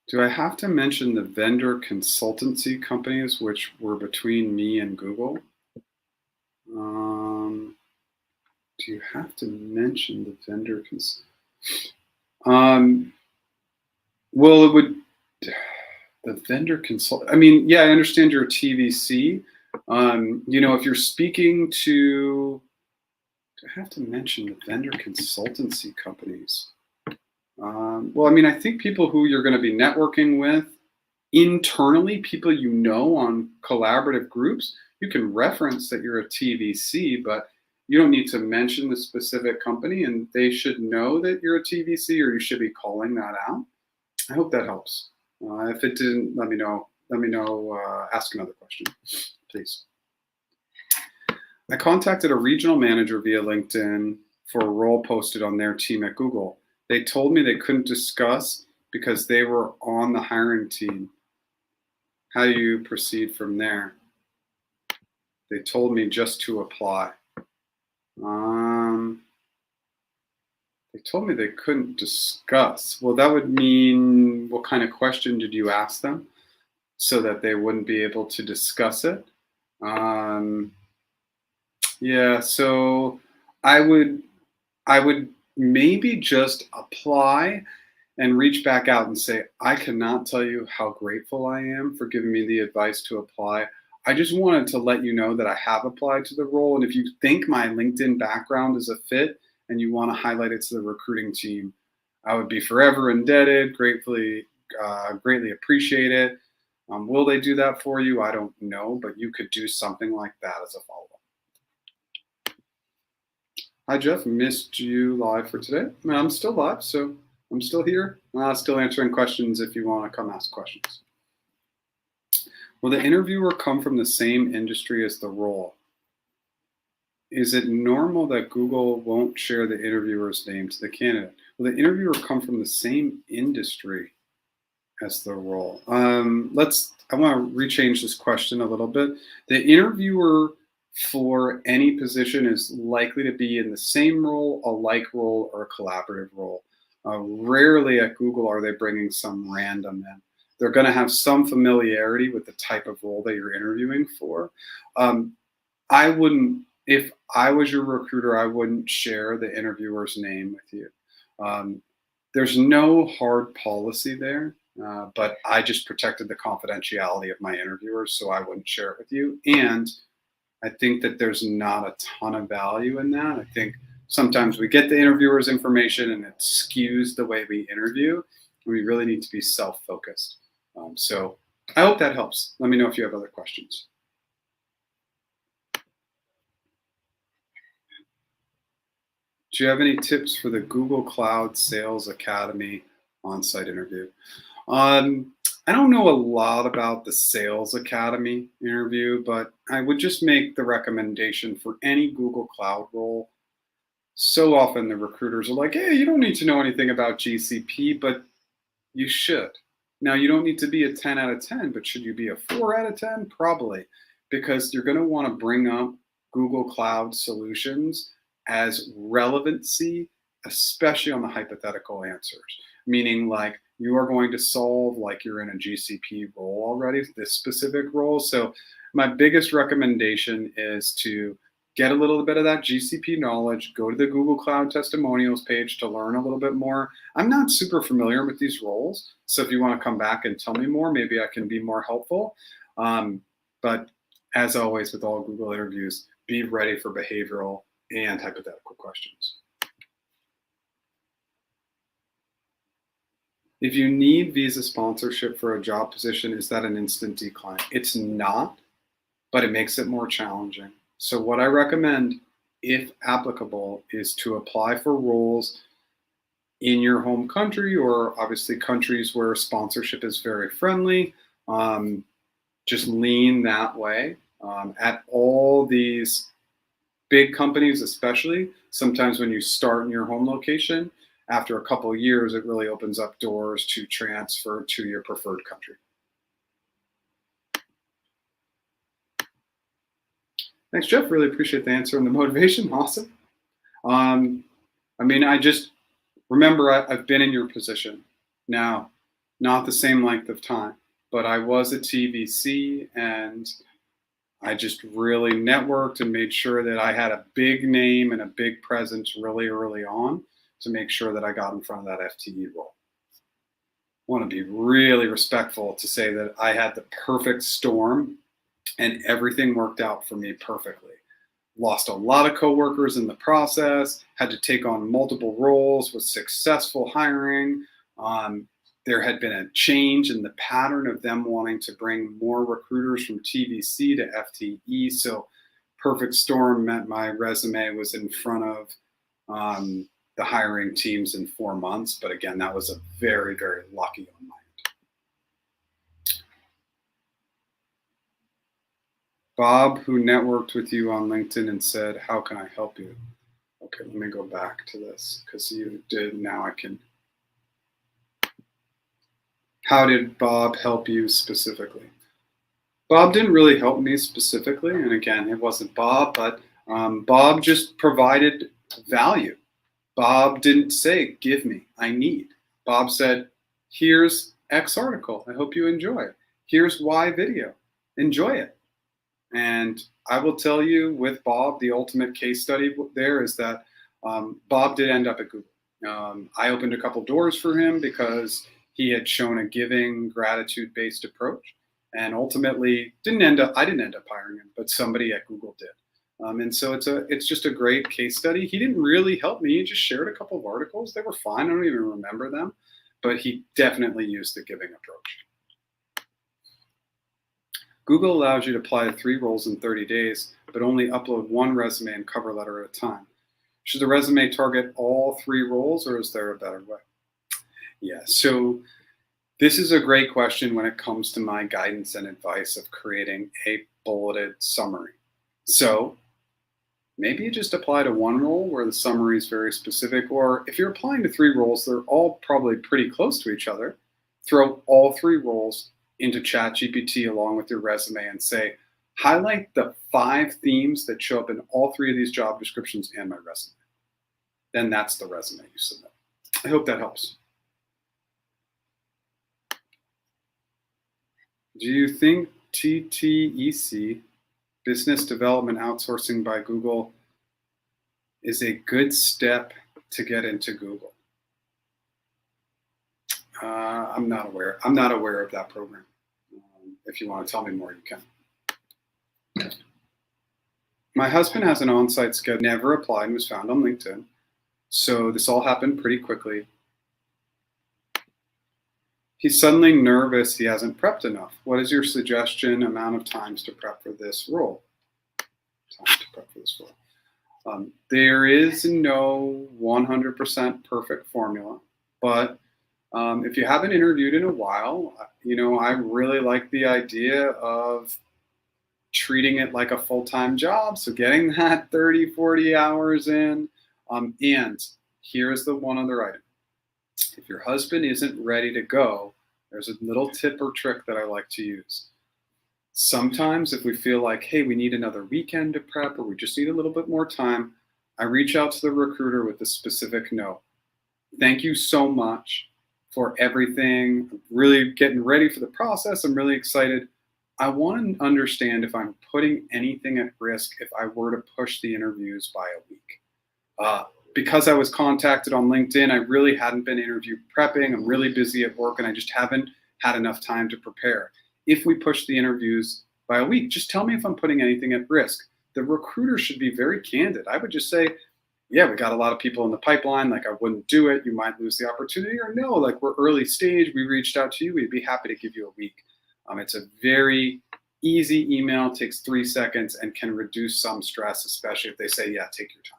Do I have to mention the vendor consultancy companies which were between me and Google? Do you have to mention the vendor well, it would, the vendor consult, I mean, yeah, I understand you're a TVC. If you're speaking to, do I have to mention the vendor consultancy companies? Well, I mean, I think people who you're going to be networking with internally, people you know on collaborative groups, you can reference that you're a TVC, but you don't need to mention the specific company, and they should know that you're a TVC, or you should be calling that out. I hope that helps. If it didn't, let me know. Ask another question, please. I contacted a regional manager via LinkedIn for a role posted on their team at Google. They told me they couldn't discuss because they were on the hiring team. How do you proceed from there? They told me just to apply. They told me they couldn't discuss. Well, that would mean, what kind of question did you ask them so that they wouldn't be able to discuss it? Yeah, so I would I would maybe just apply and reach back out and say, I cannot tell you how grateful I am for giving me the advice to apply. I just wanted to let you know that I have applied to the role. And if you think my LinkedIn background is a fit and you want to highlight it to the recruiting team, I would be forever indebted, greatly appreciate it. Will they do that for you? I don't know, but you could do something like that as a follow up. Hi, Jeff. Missed you live for today. I'm still live, so I'm still here. Still answering questions if you want to come ask questions. Will the interviewer come from the same industry as the role? Is it normal that Google won't share the interviewer's name to the candidate? Will the interviewer come from the same industry as the role? I want to rechange this question a little bit. The interviewer for any position is likely to be in the same role, a like role, or a collaborative role. Rarely at Google are they bringing some random in. They're going to have some familiarity with the type of role that you're interviewing for. I wouldn't, if I was your recruiter, I wouldn't share the interviewer's name with you. There's no hard policy there, but I just protected the confidentiality of my interviewers, so I wouldn't share it with you. And I think that there's not a ton of value in that. I think sometimes we get the interviewer's information and it skews the way we interview. We really need to be self-focused. So I hope that helps. Let me know if you have other questions. Do you have any tips for the Google Cloud Sales Academy on-site interview? I don't know a lot about the Sales Academy interview, but I would just make the recommendation for any Google Cloud role. So often the recruiters are like, hey, you don't need to know anything about GCP, but you should. Now, you don't need to be a 10 out of 10, but should you be a 4 out of 10? Probably, because you're going to want to bring up Google Cloud solutions as relevancy, especially on the hypothetical answers, meaning like you are going to solve like you're in a GCP role already, this specific role. So my biggest recommendation is to get a little bit of that GCP knowledge, go to the Google Cloud testimonials page to learn a little bit more. I'm not super familiar with these roles, so if you want to come back and tell me more, maybe I can be more helpful. But as always with all Google interviews, be ready for behavioral and hypothetical questions. If you need visa sponsorship for a job position, is that an instant decline? It's not, but it makes it more challenging. So what I recommend, if applicable, is to apply for roles in your home country, or obviously countries where sponsorship is very friendly. Just lean that way. At all these big companies especially, sometimes when you start in your home location, after a couple of years, it really opens up doors to transfer to your preferred country. Thanks, Jeff. Really appreciate the answer and the motivation. Awesome. I just remember I've been in your position now, not the same length of time, but I was a TVC and I just really networked and made sure that I had a big name and a big presence really early on to make sure that I got in front of that FTE role. I want to be really respectful to say that I had the perfect storm and everything worked out for me perfectly. Lost a lot of coworkers in the process, had to take on multiple roles, was successful hiring. There had been a change in the pattern of them wanting to bring more recruiters from TVC to FTE. So perfect storm meant my resume was in front of the hiring teams in 4 months. But again, that was a very, very lucky on my end. Bob, who networked with you on LinkedIn and said, how can I help you? Okay, let me go back to this because you did. Now I can. How did Bob help you specifically? Bob didn't really help me specifically. And again, it wasn't Bob, but Bob just provided value. Bob didn't say, give me, I need. Bob said, here's X article. I hope you enjoy. Here's Y video. Enjoy it. And I will tell you with Bob, the ultimate case study there is that Bob did end up at Google. I opened a couple doors for him because he had shown a giving, gratitude-based approach. And ultimately, I didn't end up hiring him, but somebody at Google did. And so it's just a great case study. He didn't really help me. He just shared a couple of articles. They were fine. I don't even remember them, but he definitely used the giving approach. Google allows you to apply to 3 roles in 30 days, but only upload 1 resume and cover letter at a time. Should the resume target all 3 roles, or is there a better way? Yeah, so this is a great question when it comes to my guidance and advice of creating a bulleted summary. So maybe you just apply to 1 role where the summary is very specific, or if you're applying to 3 roles, they're all probably pretty close to each other. Throw all 3 roles into ChatGPT along with your resume and say, highlight the 5 themes that show up in all 3 of these job descriptions and my resume. Then that's the resume you submit. I hope that helps. Do you think TTEC, Business Development Outsourcing by Google, is a good step to get into Google? I'm not aware. I'm not aware of that program. If you want to tell me more, you can. My husband has an on-site schedule, never applied and was found on LinkedIn. So this all happened pretty quickly. He's suddenly nervous he hasn't prepped enough. What is your suggestion amount of times to prep for this role? There is no 100% perfect formula, but if you haven't interviewed in a while, I really like the idea of treating it like a full-time job. So getting that 30, 40 hours in. And here's the one other item. If your husband isn't ready to go, there's a little tip or trick that I like to use. Sometimes if we feel like, hey, we need another weekend to prep, or we just need a little bit more time, I reach out to the recruiter with a specific note. Thank you so much for everything. I'm really getting ready for the process. I'm really excited. I want to understand if I'm putting anything at risk if I were to push the interviews by a week. Because I was contacted on LinkedIn, I really hadn't been interview prepping. I'm really busy at work and I just haven't had enough time to prepare. If we push the interviews by a week, just tell me if I'm putting anything at risk. The recruiter should be very candid. I would just say, yeah, we got a lot of people in the pipeline. Like I wouldn't do it. You might lose the opportunity, or no, like we're early stage. We reached out to you. We'd be happy to give you a week. It's a very easy email, takes 3 seconds and can reduce some stress, especially if they say, yeah, take your time.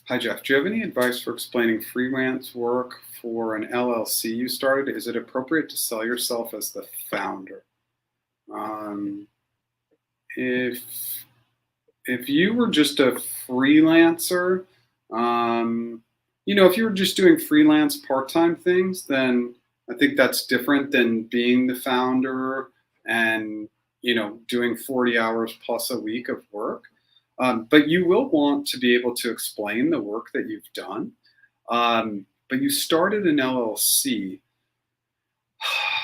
Hi, Jeff. Do you have any advice for explaining freelance work for an LLC you started? Is it appropriate to sell yourself as the founder? If you were just a freelancer, if you were just doing freelance part-time things, then I think that's different than being the founder and, doing 40 hours plus a week of work. But you will want to be able to explain the work that you've done. But you started an LLC.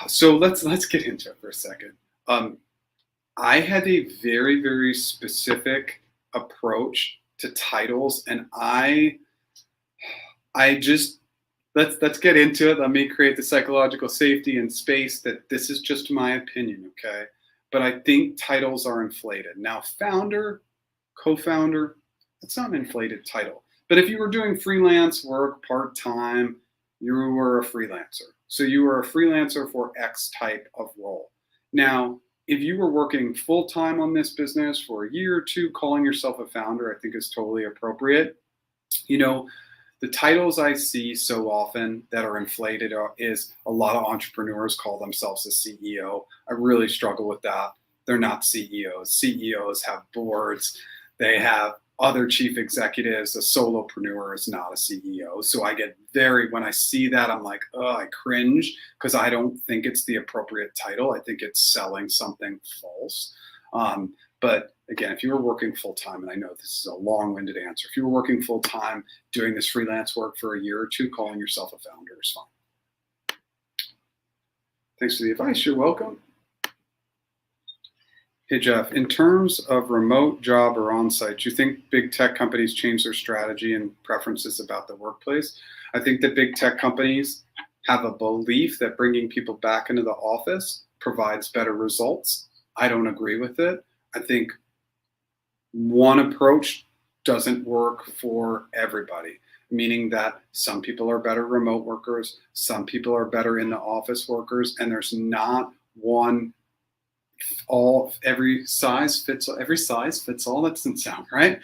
So let's get into it for a second. I had a very, very specific approach to titles, and I just let's get into it. Let me create the psychological safety and space that this is just my opinion, okay? But I think titles are inflated. Now, founder, co-founder, that's not an inflated title. But if you were doing freelance work part-time, you were a freelancer. So you were a freelancer for X type of role. Now, if you were working full-time on this business for a year or two, calling yourself a founder, I think is totally appropriate. The titles I see so often that are inflated is a lot of entrepreneurs call themselves a CEO. I really struggle with that. They're not CEOs. CEOs have boards. They have other chief executives. A solopreneur is not a CEO. So I get when I see that, I'm like, oh, I cringe because I don't think it's the appropriate title. I think it's selling something false. But again, if you were working full time, and I know this is a long-winded answer, if you were working full time doing this freelance work for a year or two, calling yourself a founder is fine. Thanks for the advice. You're welcome. Hey, Jeff, in terms of remote job or on-site, do you think big tech companies change their strategy and preferences about the workplace? I think that big tech companies have a belief that bringing people back into the office provides better results. I don't agree with it. I think one approach doesn't work for everybody, meaning that some people are better remote workers, some people are better in the office workers, and there's not one every size fits all. That doesn't sound right.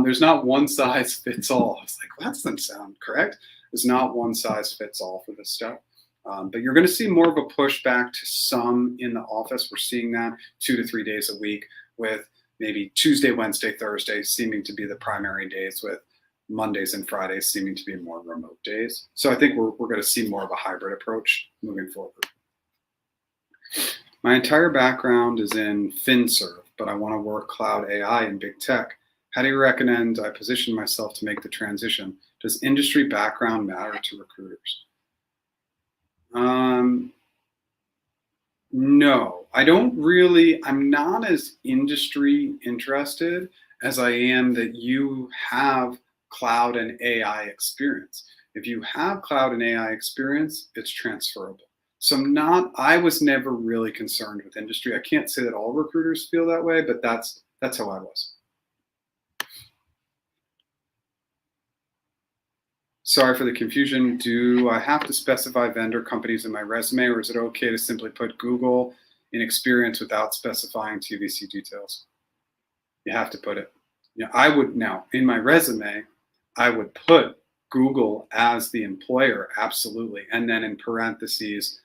There's not one size fits all. I was like, well, that doesn't sound correct. There's not one size fits all for this stuff. But you're going to see more of a pushback to some in the office. We're seeing that 2 to 3 days a week, with maybe Tuesday, Wednesday, Thursday seeming to be the primary days, with Mondays and Fridays seeming to be more remote days. So I think we're going to see more of a hybrid approach moving forward. My entire background is in finserv, but I want to work cloud AI and big tech. How do you recommend I position myself to make the transition? Does industry background matter to recruiters? No, I don't really. I'm not as industry interested as I am that you have cloud and AI experience. If you have cloud and AI experience, it's transferable. So I was never really concerned with industry. I can't say that all recruiters feel that way, but that's how I was. Sorry for the confusion. Do I have to specify vendor companies in my resume, or is it okay to simply put Google in experience without specifying TVC details? You have to put it. I would now in my resume, I would put Google as the employer, absolutely, and then in parentheses,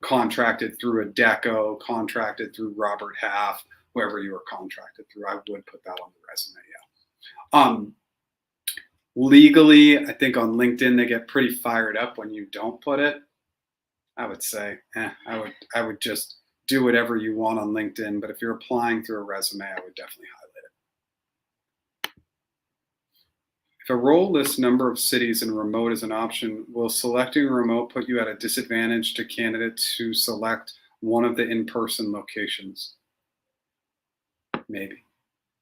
contracted through Adecco, contracted through Robert Half, whoever you were contracted through. I would put that on the resume. Yeah. Legally, I think on LinkedIn they get pretty fired up when you don't put it. I would say, I would just do whatever you want on LinkedIn. But if you're applying through a resume, I would definitely highlight it. If a role lists number of cities and remote is an option, will selecting remote put you at a disadvantage to candidates who select one of the in-person locations? Maybe.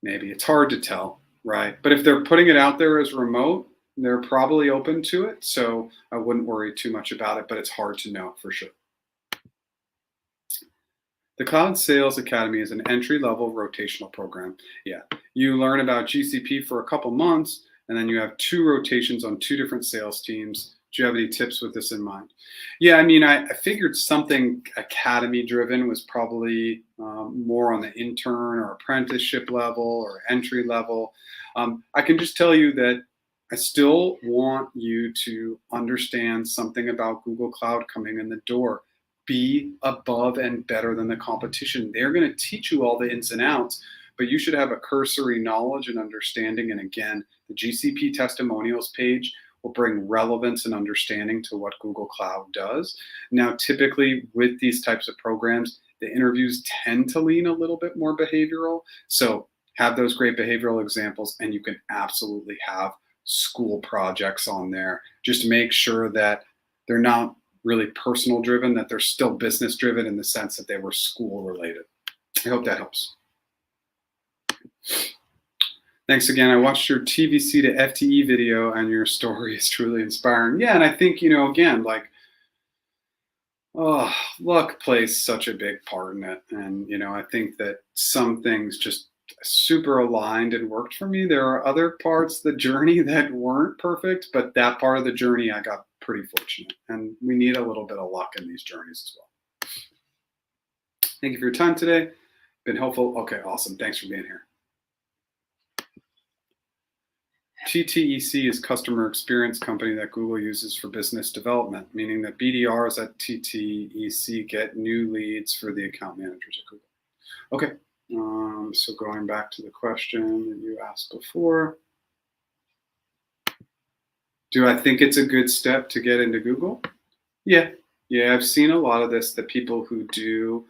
It's hard to tell. Right. But if they're putting it out there as remote, they're probably open to it. So I wouldn't worry too much about it, but it's hard to know for sure. The Cloud Sales Academy is an entry-level rotational program. Yeah. You learn about GCP for a couple months, and then you have 2 rotations on 2 different sales teams. Do you have any tips with this in mind? Yeah, I mean, I figured something academy-driven was probably more on the intern or apprenticeship level or entry level. I can just tell you that I still want you to understand something about Google Cloud coming in the door. Be above and better than the competition. They're going to teach you all the ins and outs, but you should have a cursory knowledge and understanding. And again, the GCP testimonials page will bring relevance and understanding to what Google Cloud does. Now, typically with these types of programs, the interviews tend to lean a little bit more behavioral. So have those great behavioral examples, and you can absolutely have school projects on there. Just make sure that they're not really personal driven, that they're still business driven in the sense that they were school related. I hope that helps. Thanks again. I watched your TVC to FTE video, and your story is truly inspiring. Yeah, and I think, again, luck plays such a big part in it. And, I think that some things just super aligned and worked for me. There are other parts of the journey that weren't perfect, but that part of the journey, I got pretty fortunate. And we need a little bit of luck in these journeys as well. Thank you for your time today. Been helpful. Okay, awesome. Thanks for being here. TTEC is customer experience company that Google uses for business development, meaning that BDRs at TTEC get new leads for the account managers at Google. Okay, so going back to the question that you asked before, do I think it's a good step to get into Google? Yeah, I've seen a lot of this, that people who do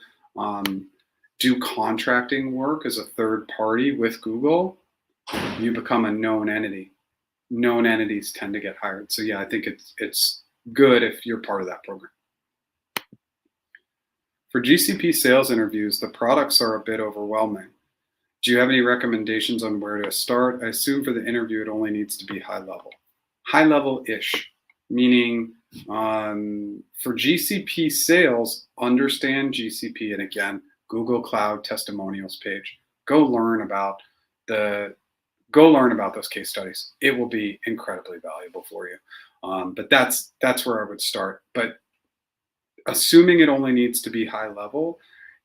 contracting work as a third party with Google, you become a known entity. Known entities tend to get hired. So yeah, I think it's good if you're part of that program. For GCP sales interviews, the products are a bit overwhelming. Do you have any recommendations on where to start? I assume for the interview, it only needs to be high level. High level-ish, meaning for GCP sales, understand GCP. And again, Google Cloud testimonials page. Go learn about those case studies. It will be incredibly valuable for you. But that's where I would start. But assuming it only needs to be high level,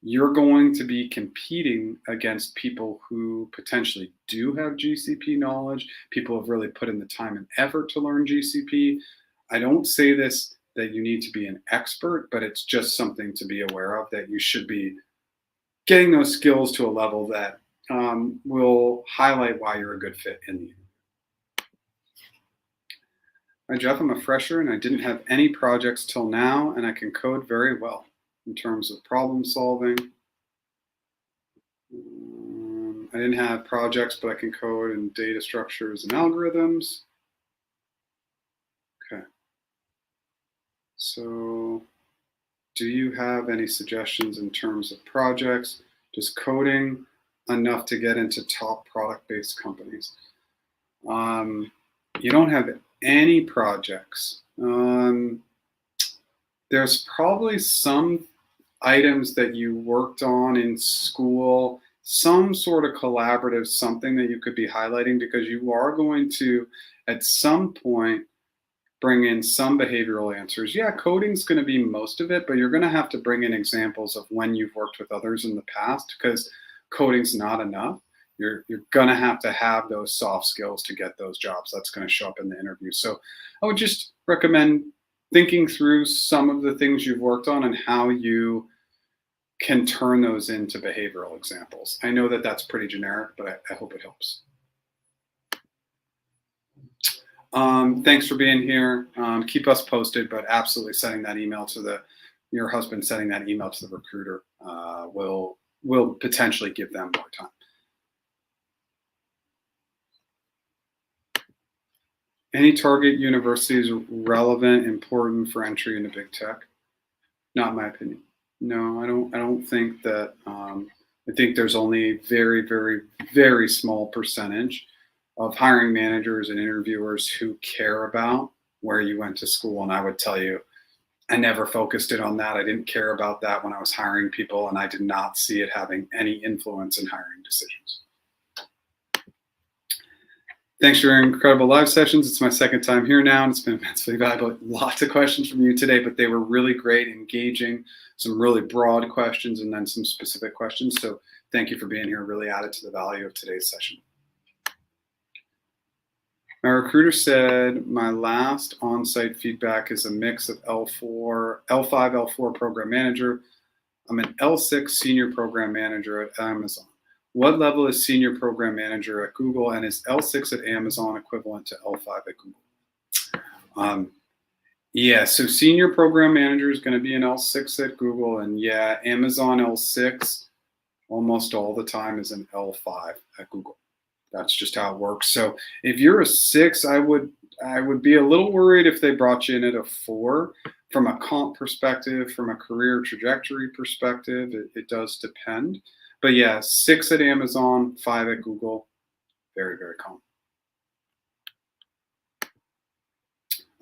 you're going to be competing against people who potentially do have GCP knowledge. People have really put in the time and effort to learn GCP. I don't say this that you need to be an expert, but it's just something to be aware of, that you should be getting those skills to a level that will highlight why you're a good fit in the interview. Hi, Jeff, I'm a fresher and I didn't have any projects till now, and I can code very well in terms of problem solving. I didn't have projects, but I can code in data structures and algorithms. Okay. So do you have any suggestions in terms of projects? Just coding enough to get into top product-based companies. You don't have any projects. There's probably some items that you worked on in school, some sort of collaborative something that you could be highlighting, because you are going to, at some point, bring in some behavioral answers. Yeah, coding's going to be most of it, but you're going to have to bring in examples of when you've worked with others in the past, because coding's not enough. You're going to have those soft skills to get those jobs. That's going to show up in the interview. So I would just recommend thinking through some of the things you've worked on and how you can turn those into behavioral examples. I know that that's pretty generic, but I hope it helps. Thanks for being here. Keep us posted, but absolutely sending that email to your husband, sending that email to the recruiter will potentially give them more time. Any target universities relevant, important for entry into big tech? Not in my opinion. No, I don't think that. I think there's only a very, very, very small percentage of hiring managers and interviewers who care about where you went to school. And I would tell you, I never focused it on that. I didn't care about that when I was hiring people, and I did not see it having any influence in hiring decisions. Thanks for your incredible live sessions. It's my second time here now, and it's been immensely valuable. Lots of questions from you today, but they were really great, engaging, some really broad questions, and then some specific questions. So thank you for being here. Really added to the value of today's session. My recruiter said my last on-site feedback is a mix of L5, L4 program manager. I'm an L6 senior program manager at Amazon. What level is senior program manager at Google, and is L6 at Amazon equivalent to L5 at Google? Yeah, so senior program manager is going to be an L6 at Google, and yeah, Amazon L6 almost all the time is an L5 at Google. That's just how it works. So if you're a 6, I would be a little worried if they brought you in at a 4. From a comp perspective, from a career trajectory perspective, it does depend. But yeah, 6 at Amazon, 5 at Google, very, very common.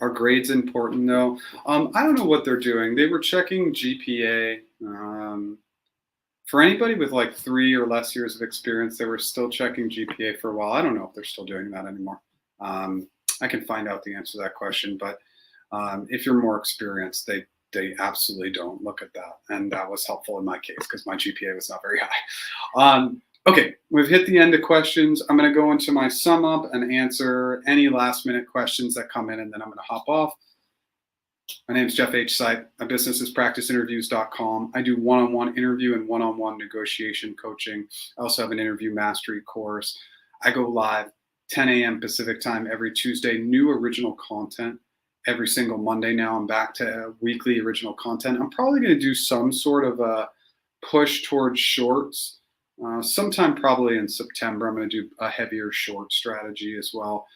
Are grades important though? I don't know what they're doing. They were checking GPA. For anybody with like 3 or less years of experience, they were still checking GPA for a while. I don't know if they're still doing that anymore. I can find out the answer to that question, but if you're more experienced, they absolutely don't look at that. And that was helpful in my case because my GPA was not very high. Okay, we've hit the end of questions. I'm going to go into my sum up and answer any last minute questions that come in, and then I'm going to hop off. My name is Jeff H. Sipe. My business is practiceinterviews.com. I do one-on-one interview and one-on-one negotiation coaching. I also have an interview mastery course. I go live 10 a.m. Pacific time every Tuesday, new original content every single Monday. Now I'm back to weekly original content. I'm probably going to do some sort of a push towards shorts. Sometime probably in September, I'm going to do a heavier short strategy as well.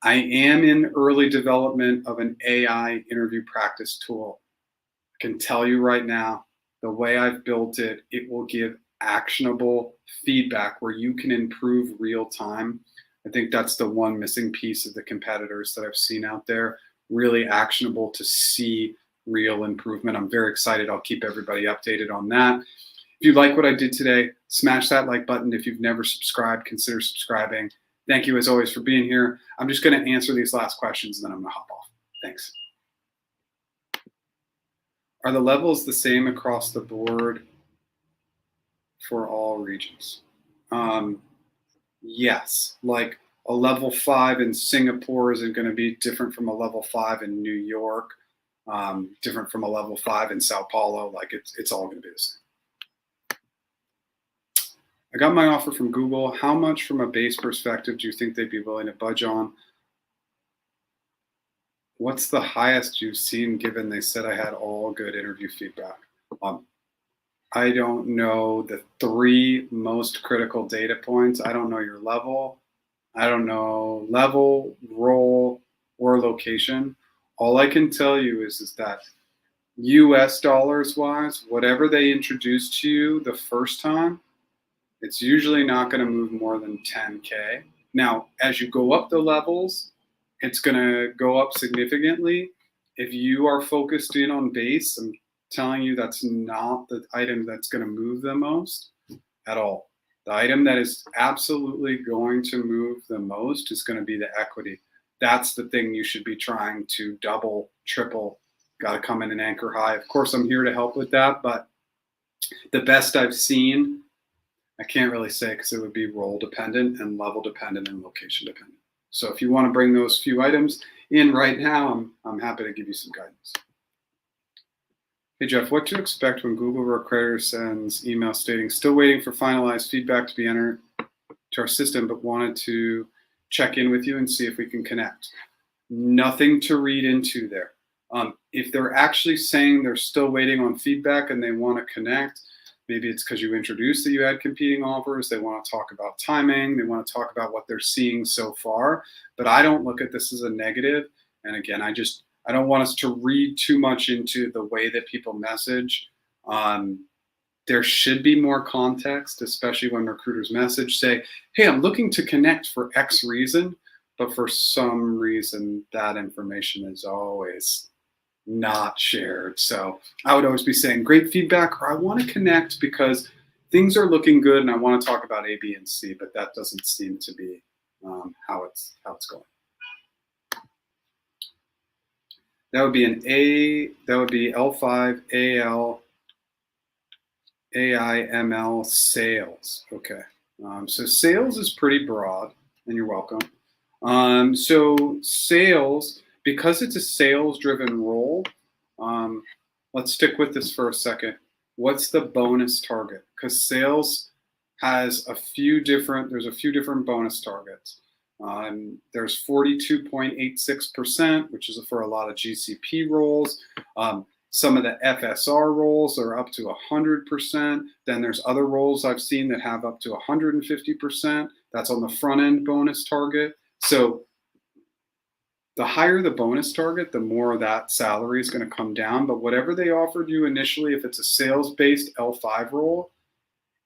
I am in early development of an AI interview practice tool. I can tell you right now, the way I've built it, it will give actionable feedback where you can improve real time. I think that's the one missing piece of the competitors that I've seen out there, really actionable to see real improvement. I'm very excited. I'll keep everybody updated on that. If you like what I did today, smash that like button. If you've never subscribed, consider subscribing. Thank you as always for being here. I'm just going to answer these last questions and then I'm going to hop off. Thanks. Are the levels the same across the board for all regions? Yes. Like a level 5 in Singapore isn't going to be different from a level 5 in New York, different from a level 5 in Sao Paulo. Like it's all going to be the same. I got my offer from Google. How much from a base perspective do you think they'd be willing to budge on? What's the highest you've seen given they said I had all good interview feedback? I don't know the 3 most critical data points. I don't know your level. I don't know level, role, or location. All I can tell you is that US dollars wise, whatever they introduce to you the first time, it's usually not going to move more than 10K. Now, as you go up the levels, it's going to go up significantly. If you are focused in on base, I'm telling you that's not the item that's going to move the most at all. The item that is absolutely going to move the most is going to be the equity. That's the thing you should be trying to double, triple. Got to come in and anchor high. Of course, I'm here to help with that, but the best I've seen, I can't really say because it would be role dependent and level dependent and location dependent. So if you want to bring those few items in right now, I'm happy to give you some guidance. Hey Jeff, what to expect when Google Recruiter sends email stating still waiting for finalized feedback to be entered to our system, but wanted to check in with you and see if we can connect. Nothing to read into there. If they're actually saying they're still waiting on feedback and they want to connect, maybe it's because you introduced that you had competing offers. They want to talk about timing. They want to talk about what they're seeing so far. But I don't look at this as a negative. And again, I don't want us to read too much into the way that people message. There should be more context, especially when recruiters message, say, hey, I'm looking to connect for X reason. But for some reason, that information is always not shared. So I would always be saying great feedback, or I want to connect because things are looking good and I want to talk about A, B, and C, but that doesn't seem to be how it's going. That would be an A, that would be L5, AL, AIML sales. Okay. So sales is pretty broad, and you're welcome. So sales, because it's a sales-driven role, let's stick with this for a second. What's the bonus target? Because sales has there's a few different bonus targets. There's 42.86%, which is for a lot of GCP roles. Some of the FSR roles are up to 100%. Then there's other roles I've seen that have up to 150%. That's on the front end bonus target. So the higher the bonus target, the more that salary is going to come down. But whatever they offered you initially, if it's a sales-based L5 role,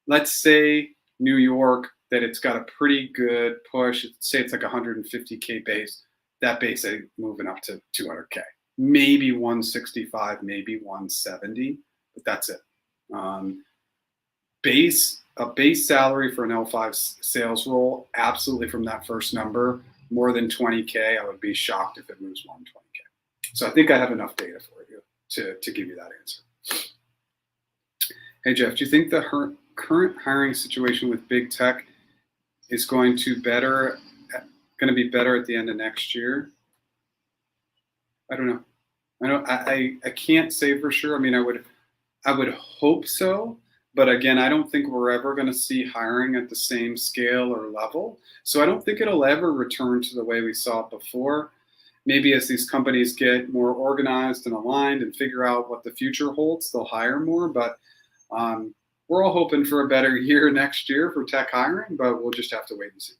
let's say New York, that it's got a pretty good push. Say it's like 150K base. That base is moving up to 200K. Maybe 165, maybe 170, but that's it. A base salary for an L5 sales role, absolutely from that first number, more than 20K, I would be shocked if it moves 120K. So I think I have enough data for you to give you that answer. Hey Jeff, do you think the current hiring situation with big tech is going to be better at the end of next year. I don't know. I can't say for sure. I mean, I would hope so, but again, I don't think we're ever going to see hiring at the same scale or level. So I don't think it'll ever return to the way we saw it before. Maybe as these companies get more organized and aligned and figure out what the future holds, they'll hire more. But we're all hoping for a better year next year for tech hiring, but we'll just have to wait and see.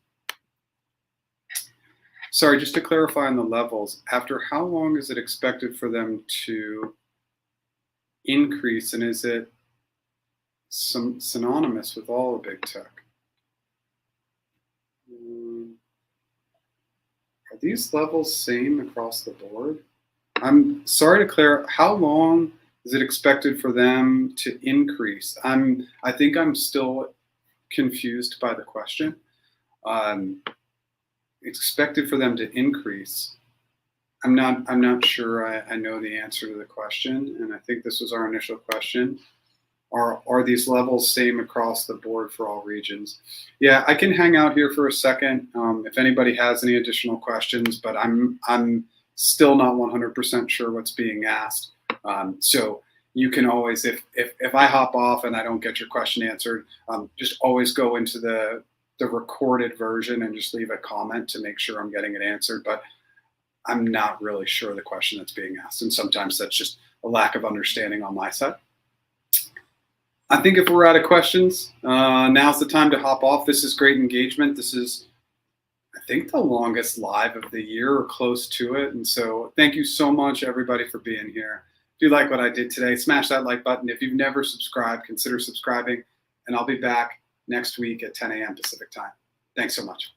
Sorry, just to clarify on the levels, after how long is it expected for them to increase, and is it synonymous with all of big tech? Are these levels same across the board? I'm sorry to clarify, how long is it expected for them to increase? I think I'm still confused by the question. Expected for them to increase. I'm not sure I know the answer to the question, and I think this was our initial question. Are these levels same across the board for all regions? Yeah, I can hang out here for a second if anybody has any additional questions, but I'm still not 100% sure what's being asked. So you can always, if I hop off and I don't get your question answered, just always go into the recorded version and just leave a comment to make sure I'm getting it answered. But I'm not really sure the question that's being asked, and sometimes that's just a lack of understanding on my side. I think if we're out of questions, now's the time to hop off. This is great engagement. This is, I think, the longest live of the year or close to it. And so thank you so much, everybody, for being here. If you like what I did today, smash that like button. If you've never subscribed, consider subscribing, and I'll be back next week at 10 a.m. Pacific time. Thanks so much.